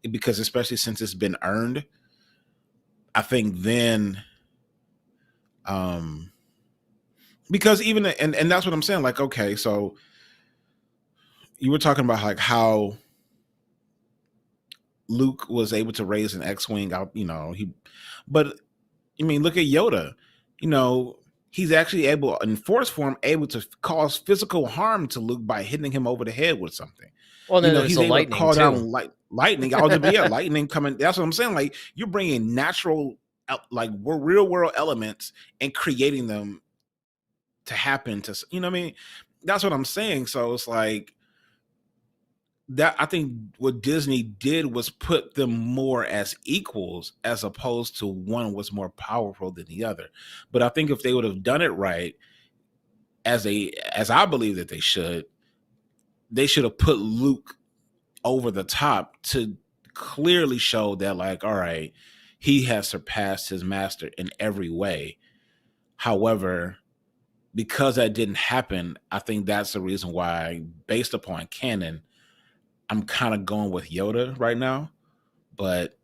because especially since it's been earned, I think then, because even, and that's what I'm saying. Like, okay, so you were talking about like how Luke was able to raise an X-wing out, but I mean, look at Yoda, he's actually able, in Force form, able to cause physical harm to Luke by hitting him over the head with something. Well, then there's he's the able lightning to call too. down lightning. Lightning coming. That's what I'm saying. Like, you're bringing natural, like, real world elements and creating them to happen to, what I mean? That's what I'm saying. So it's like that. I think what Disney did was put them more as equals, as opposed to one was more powerful than the other. But I think if they would have done it right, as I believe that they should, they should have put Luke over the top to clearly show that, like, all right, he has surpassed his master in every way. However, because that didn't happen, I think that's the reason why, based upon canon, I'm kind of going with Yoda right now. But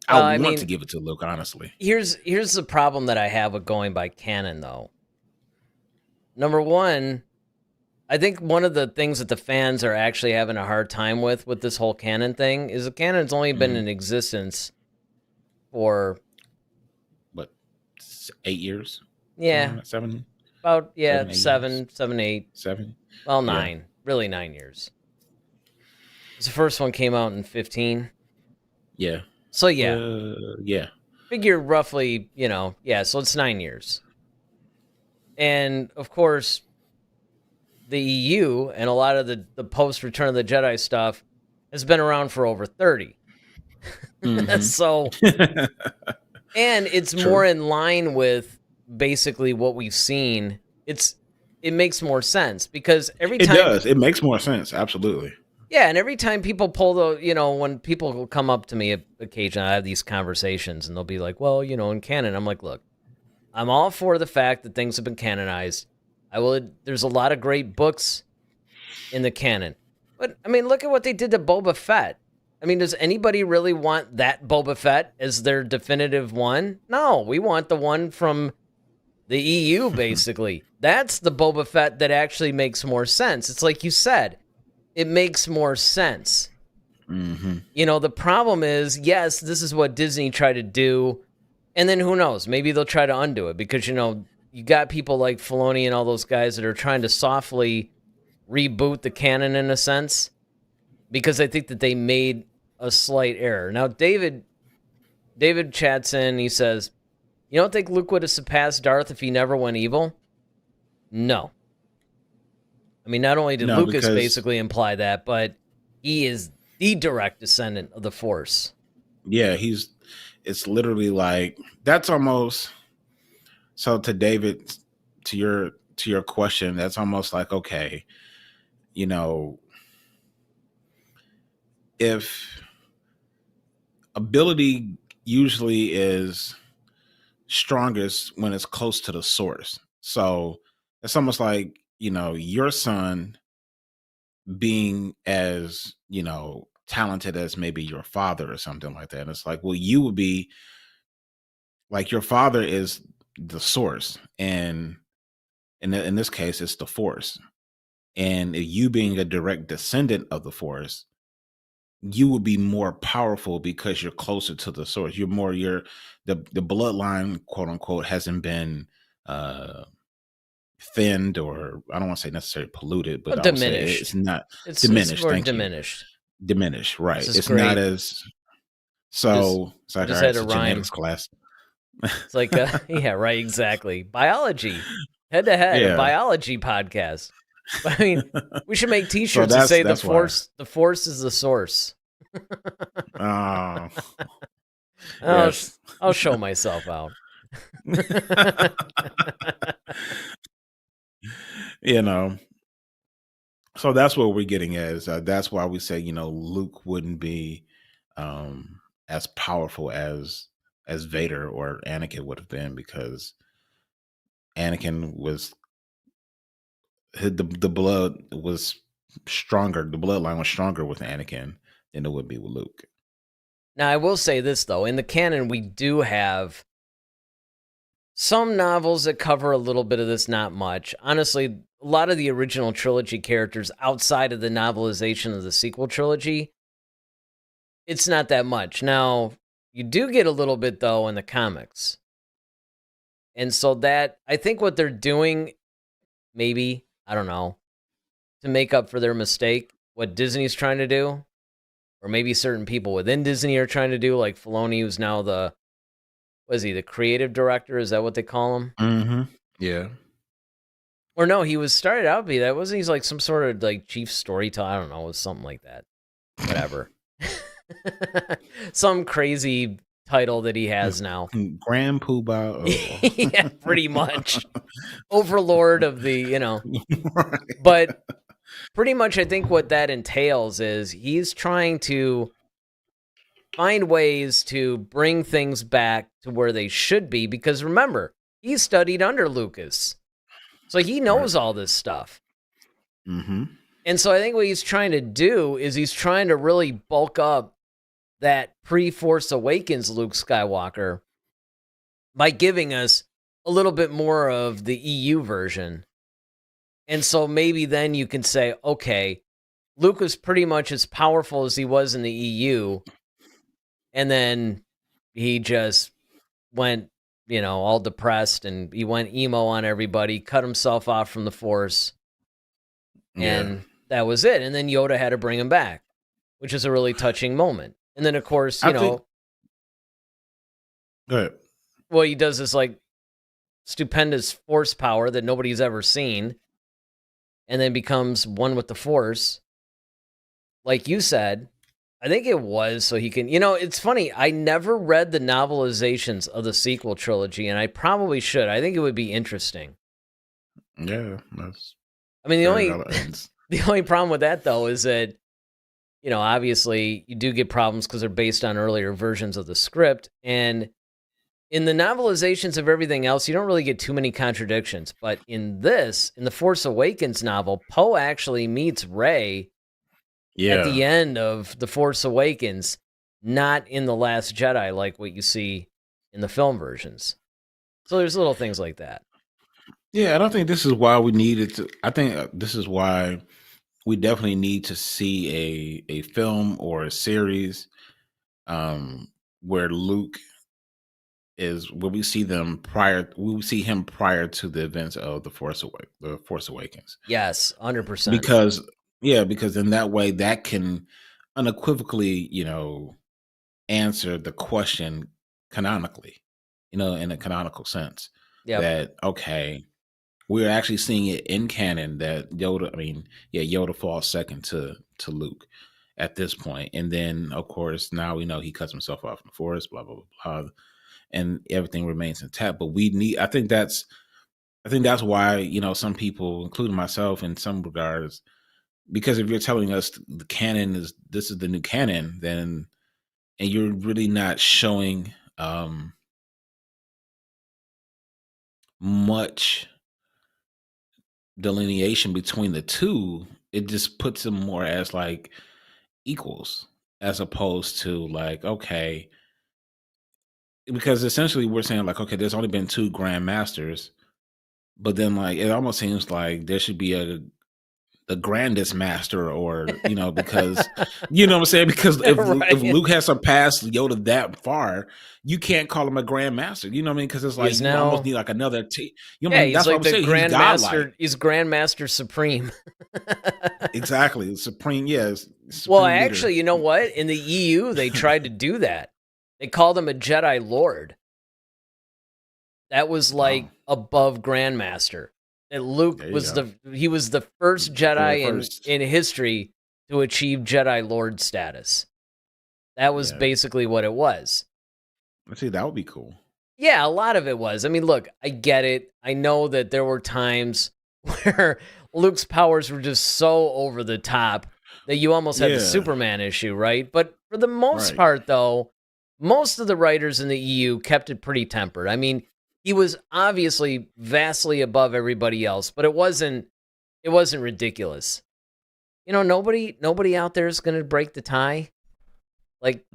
I want to give it to Luke, honestly. Here's the problem that I have with going by canon, though. Number one, I think one of the things that the fans are actually having a hard time with this whole canon thing is the canon's only been in existence for what, 8 years? Yeah, 7. About 7, 8. 7. Well, 9. Really 9 years. The first one came out in 15. Yeah. So yeah. Figure roughly, so it's 9 years. And of course, the EU and a lot of the post Return of the Jedi stuff has been around for over 30. So, and it's more in line with basically what we've seen. It makes more sense because every time it makes more sense. Absolutely. Yeah, and every time people pull when people will come up to me occasionally, I have these conversations and they'll be like, well, in canon, I'm like, look, I'm all for the fact that things have been canonized. There's a lot of great books in the canon. But, look at what they did to Boba Fett. Does anybody really want that Boba Fett as their definitive one? No, we want the one from the EU, basically. That's the Boba Fett that actually makes more sense. It's like you said, it makes more sense. The problem is, yes, this is what Disney tried to do, and then who knows? Maybe they'll try to undo it because, you got people like Filoni and all those guys that are trying to softly reboot the canon in a sense because I think that they made a slight error. Now, David chats in, he says, you don't think Luke would have surpassed Darth if he never went evil? No. Not only did Lucas basically imply that, but he is the direct descendant of the Force. Yeah, it's literally like, that's almost, so to David, to your question, that's almost like, okay, if ability usually is strongest when it's close to the source. So it's almost like, your son being as, talented as maybe your father or something like that. And it's like, well, you would be like, your father is the source. And in this case, it's the Force. And you being a direct descendant of the Force, you would be more powerful because you're closer to the source. The bloodline, quote unquote, hasn't been thinned, or I don't want to say necessarily polluted, but diminished. It's not diminished. It's diminished. Diminished, right? It's great. Not as so. It's like, all right, it's a genetics class. It's like, yeah, right, exactly. Biology, head-to-head, a biology podcast. We should make T-shirts that say the Force. Why. The Force is the source. Yes. I'll show myself out. So that's what we're getting at. Is that's why we say Luke wouldn't be as powerful as Vader or Anakin would have been, because Anakin was the blood was stronger. The bloodline was stronger with Anakin than it would be with Luke. Now, I will say this, though. In the canon, we do have some novels that cover a little bit of this, not much. Honestly, a lot of the original trilogy characters outside of the novelization of the sequel trilogy, it's not that much. Now, you do get a little bit, though, in the comics. And so that, I think what they're doing, maybe, I don't know, to make up for their mistake, what Disney's trying to do, or maybe certain people within Disney are trying to do, like Filoni, who's now the creative director? Is that what they call him? Mm-hmm. Yeah. Or no, he started out to be that. Wasn't he like some sort of like chief storyteller? I don't know. It was something like that. Whatever. Some crazy title that he has now. Grand Poobah. Yeah, pretty much. Overlord of the, Right. But pretty much I think what that entails is he's trying to find ways to bring things back to where they should be, because remember, he studied under Lucas. So he knows all this stuff. Mm-hmm. And so I think what he's trying to do is he's trying to really bulk up that pre-Force Awakens Luke Skywalker by giving us a little bit more of the EU version. And so maybe then you can say, okay, Luke was pretty much as powerful as he was in the EU. And then he just went, all depressed, and he went emo on everybody, cut himself off from the Force. And that was it. And then Yoda had to bring him back, which is a really touching moment. And then, of course, Go ahead. Well, he does this like stupendous Force power that nobody's ever seen, and then becomes one with the Force. Like you said, I think it was so he can, it's funny. I never read the novelizations of the sequel trilogy, and I probably should. I think it would be interesting. Yeah. The only problem with that, though, is that, obviously you do get problems because they're based on earlier versions of the script. And in the novelizations of everything else, you don't really get too many contradictions. But in the Force Awakens novel, Poe actually meets Rey at the end of The Force Awakens, not in The Last Jedi like what you see in the film versions. So there's little things like that. Yeah, I don't think this is why we needed to. I think this is why we definitely need to see a film or a series where Luke is, where we see him prior to the events of the Force Awakens. Yes, 100%. Because in that way that can unequivocally, answer the question canonically, in a canonical sense. Yep. That, okay, we're actually seeing it in canon that Yoda falls second to Luke at this point. And then, of course, now we know he cuts himself off in the Force, blah, blah, blah, blah, and everything remains intact. But I think that's why, some people, including myself in some regards, because if you're telling us the canon this is the new canon, then, and you're really not showing much delineation between the two, it just puts them more as like equals, as opposed to like, okay, because essentially we're saying like, okay, there's only been 2 Grand Masters, but then like it almost seems like there should be the grandest master, or because you know what I'm saying, because if Luke has surpassed Yoda that far, you can't call him a Grand Master, you know what I mean, because it's like you almost need like another that's like the Grand Master. He's Grand Master Supreme. Exactly, Supreme. Yes. Well, actually, you know what, in the EU they tried to do that. They called him a Jedi Lord. That was like above Grandmaster. That Luke was he was the first Jedi in history to achieve Jedi Lord status. That was basically what it was. I see, that would be cool. Yeah, a lot of it was. I mean, look, I get it. I know that there were times where Luke's powers were just so over the top that you almost had the Superman issue, right? But for the most part, though, most of the writers in the EU kept it pretty tempered. I mean, he was obviously vastly above everybody else, but it wasn't ridiculous. Nobody out there is going to break the tie. Like,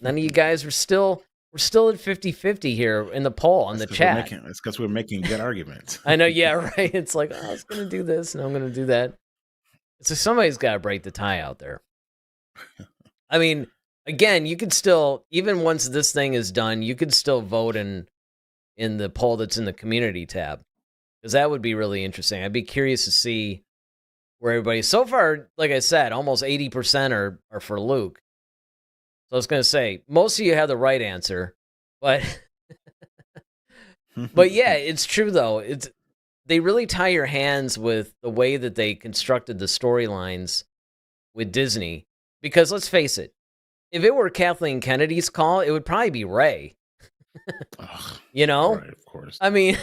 none of you guys we're still at 50-50 here in the poll on the chat. It's because we're making good arguments. I know, yeah, right. It's like, I was going to do this and I'm going to do that. So somebody's got to break the tie out there. I mean, again, you could still, even once this thing is done, you could still vote in the poll that's in the community tab, because that would be really interesting. I'd be curious to see where everybody, so far, like I said, almost 80% are for Luke. So I was going to say, most of you have the right answer, but but yeah, it's true though. They really tie your hands with the way that they constructed the storylines with Disney, because let's face it, if it were Kathleen Kennedy's call, it would probably be Rey. Right, of course. I mean,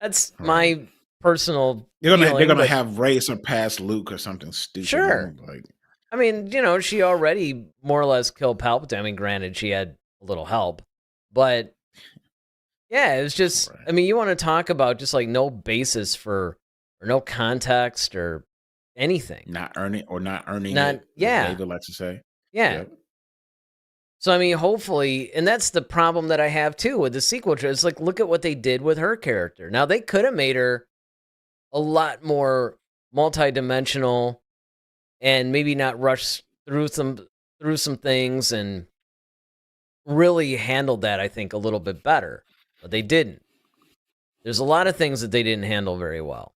that's my personal They're feeling, gonna but have Rey surpass Luke or something stupid. sure. Like, I mean, she already more or less killed Palpatine. I mean, granted, she had a little help, but yeah, it was just. right. I mean, you want to talk about just like no basis for or no context or anything. Not earning Not it, as yeah, David likes to say. yeah. Yep. So I mean, hopefully, and that's the problem that I have too with the sequel. It's like, look at what they did with her character. Now they could have made her a lot more multidimensional and maybe not rush through some things and really handled that, I think, a little bit better. But they didn't. There's a lot of things that they didn't handle very well.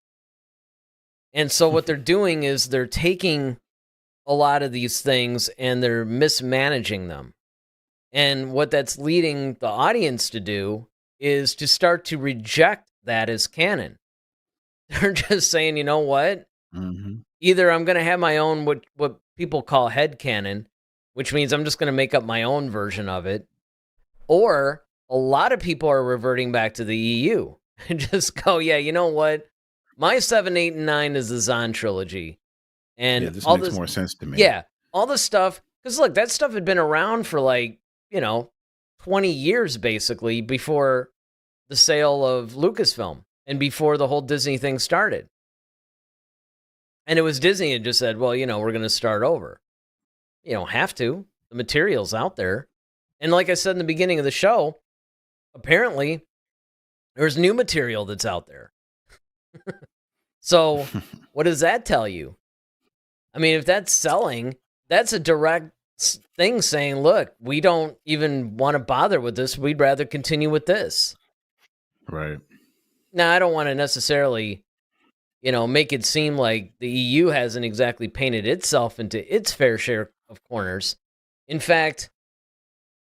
And so what they're doing is they're taking a lot of these things and they're mismanaging them. And what that's leading the audience to do is to start to reject that as canon. They're just saying, you know what? Mm-hmm. Either I'm going to have my own, what people call head canon, which means I'm just going to make up my own version of it, or a lot of people are reverting back to the EU and just go, yeah, you know what? My 7, 8, and 9 is the Zahn trilogy. And This all makes more sense to me. Yeah, all the stuff, because look, that stuff had been around for 20 years basically before the sale of Lucasfilm and before the whole Disney thing started. And it was Disney that just said, well, we're going to start over. You don't have to. The material's out there. And like I said in the beginning of the show, apparently there's new material that's out there. So what does that tell you? I mean, if that's selling, that's a direct thing saying, look, we don't even want to bother with this. We'd rather continue with this. Right. Now, I don't want to necessarily, make it seem like the EU hasn't exactly painted itself into its fair share of corners. In fact,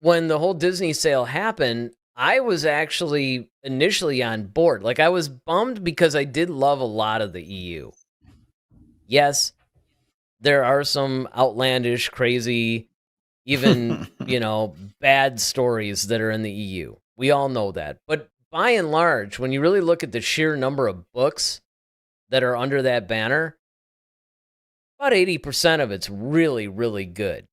when the whole Disney sale happened, I was actually initially on board. Like, I was bummed because I did love a lot of the EU. Yes, there are some outlandish, crazy, even, bad stories that are in the EU. We all know that. But by and large, when you really look at the sheer number of books that are under that banner, about 80% of it's really, really good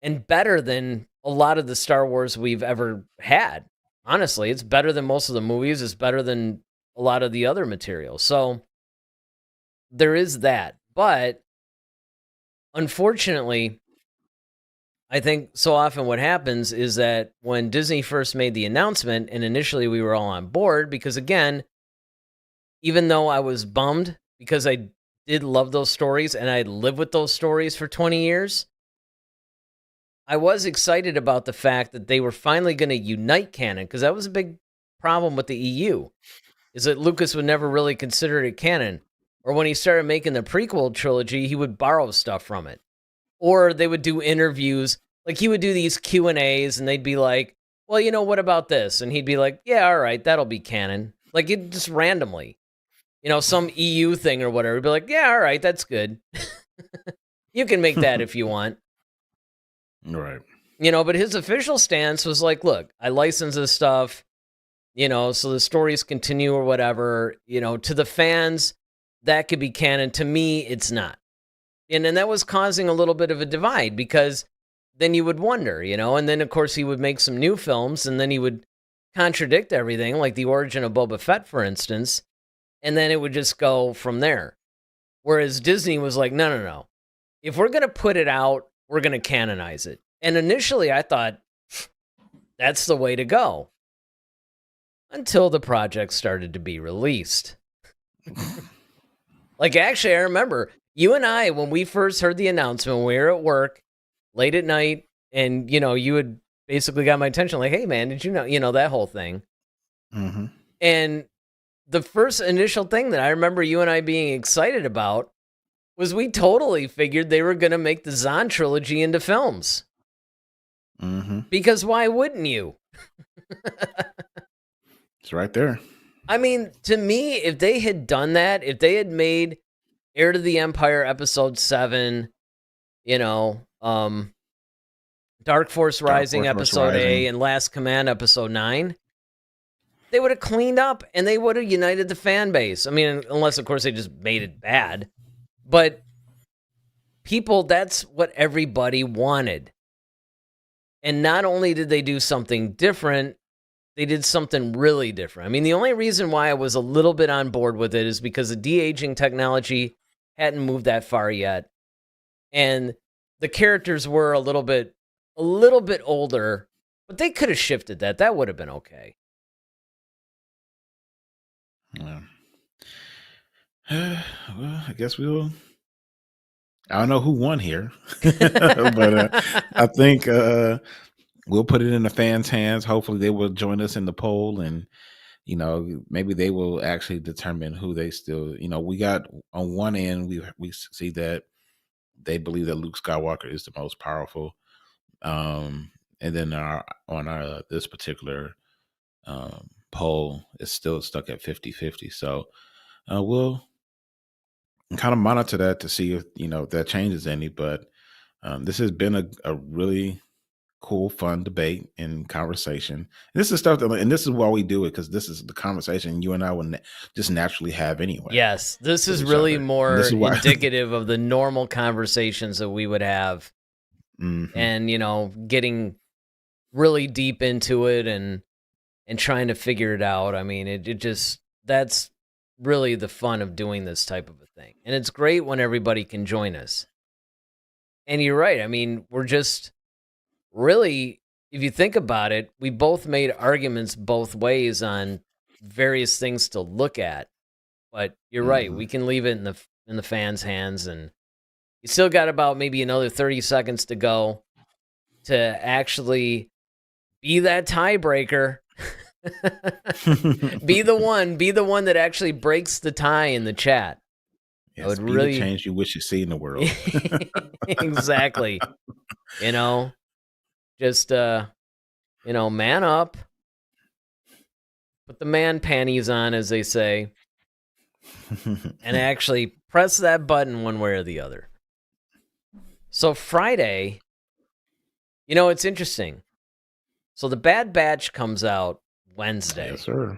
and better than a lot of the Star Wars we've ever had. Honestly, it's better than most of the movies. It's better than a lot of the other material. So there is that. But unfortunately, I think so often what happens is that when Disney first made the announcement, and initially we were all on board, because again, even though I was bummed because I did love those stories and I'd lived with those stories for 20 years, I was excited about the fact that they were finally going to unite canon, because that was a big problem with the EU, is that Lucas would never really consider it canon. Or when he started making the prequel trilogy, he would borrow stuff from it. Or they would do interviews. Like, he would do these Q&As, and they'd be like, well, what about this? And he'd be like, yeah, all right, that'll be canon. Like, it just randomly. Some EU thing or whatever. He'd be like, yeah, all right, that's good. You can make that if you want. Right. But his official stance was like, look, I license this stuff, so the stories continue or whatever. To the fans, that could be canon. To me, it's not. And then that was causing a little bit of a divide, because then you would wonder, and then, of course, he would make some new films, and then he would contradict everything, like The Origin of Boba Fett, for instance, and then it would just go from there. Whereas Disney was like, no. If we're going to put it out, we're going to canonize it. And initially I thought, that's the way to go. Until the project started to be released. Like, actually, I remember you and I, when we first heard the announcement, we were at work late at night, and, you had basically got my attention, like, hey, man, did you know, that whole thing. Mm-hmm. And the first initial thing that I remember you and I being excited about was we totally figured they were going to make the Zahn trilogy into films. Mm-hmm. Because why wouldn't you? It's right there. I mean, to me, if they had done that, if they had made Heir to the Empire Episode 7, Dark Force Rising Episode A, and Last Command Episode 9, they would have cleaned up and they would have united the fan base. I mean, unless, of course, they just made it bad. But people, that's what everybody wanted. And not only did they do something different, they did something really different. I mean, the only reason why I was a little bit on board with it is because the de-aging technology hadn't moved that far yet. And the characters were a little bit older, but they could have shifted that. That would have been okay. Yeah. Well, I guess I don't know who won here, but I think we'll put it in the fans' hands. Hopefully they will join us in the poll, and maybe they will actually determine who they still, we got on one end, we see that they believe that Luke Skywalker is the most powerful. And then on this particular poll, it's still stuck at 50-50. So we'll kind of monitor that to see if that changes any. But this has been a really cool, fun debate and conversation. And this is stuff and this is why we do it, because this is the conversation you and I would just naturally have anyway. Yes, this is really more indicative of the normal conversations that we would have. Mm-hmm. And getting really deep into it and trying to figure it out. I mean, it just, that's really the fun of doing this type of a thing. And it's great when everybody can join us. And you're right. I mean, we're just really, if you think about it, we both made arguments both ways on various things to look at. But you're right. We can leave it in the fans' hands, and you still got about maybe another 30 seconds to go to actually be that tiebreaker. be the one that actually breaks the tie in the chat. Yes, would really the change you wish you see in the world. Exactly. Just man up, put the man panties on, as they say, and actually press that button one way or the other. So Friday, it's interesting. So the Bad Batch comes out Wednesday. Yes, sir.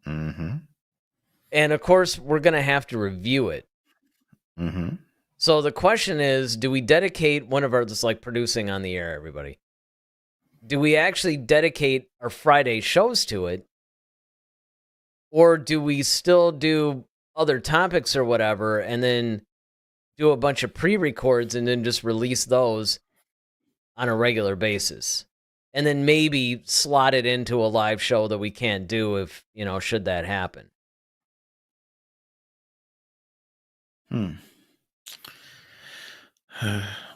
Mm-hmm. And of course, we're going to have to review it. Mm-hmm. So the question is, do we dedicate one of our, just like producing on the air, everybody? Do we actually dedicate our Friday shows to it? Or do we still do other topics or whatever, and then do a bunch of pre-records and then just release those on a regular basis? And then maybe slot it into a live show that we can't do if, should that happen.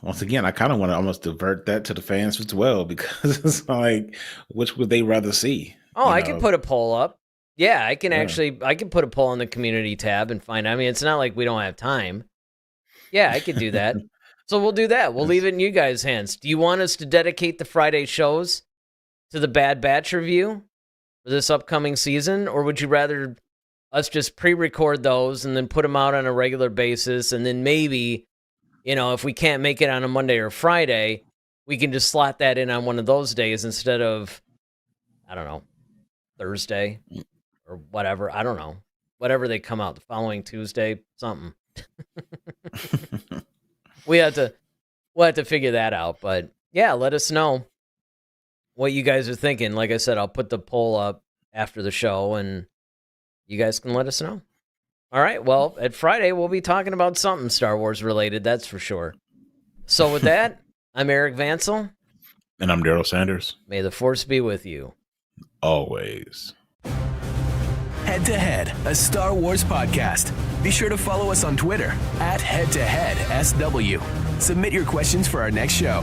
Once again, I kind of want to almost divert that to the fans as well, because it's like, which would they rather see? Oh, I can put a poll up. Yeah, I can put a poll on the community tab and find. I mean, it's not like we don't have time. Yeah, I could do that. So we'll do that. We'll leave it in you guys' hands. Do you want us to dedicate the Friday shows to the Bad Batch review for this upcoming season? Or would you rather us just pre-record those and then put them out on a regular basis? And then maybe, if we can't make it on a Monday or Friday, we can just slot that in on one of those days instead of, I don't know, Thursday or whatever. I don't know. Whatever they come out, the following Tuesday, something. We'll have to figure that out. But yeah, let us know what you guys are thinking. Like I said, I'll put the poll up after the show and you guys can let us know. All right. Well, at Friday, we'll be talking about something Star Wars related. That's for sure. So with that, I'm Eric Vansel. And I'm Daryl Sanders. May the Force be with you. Always. Head to Head, a Star Wars podcast. Be sure to follow us on Twitter @HeadToHeadSW. Submit your questions for our next show.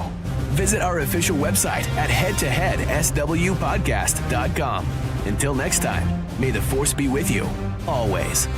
Visit our official website at headtoheadswpodcast.com. Until next time, may the Force be with you, always.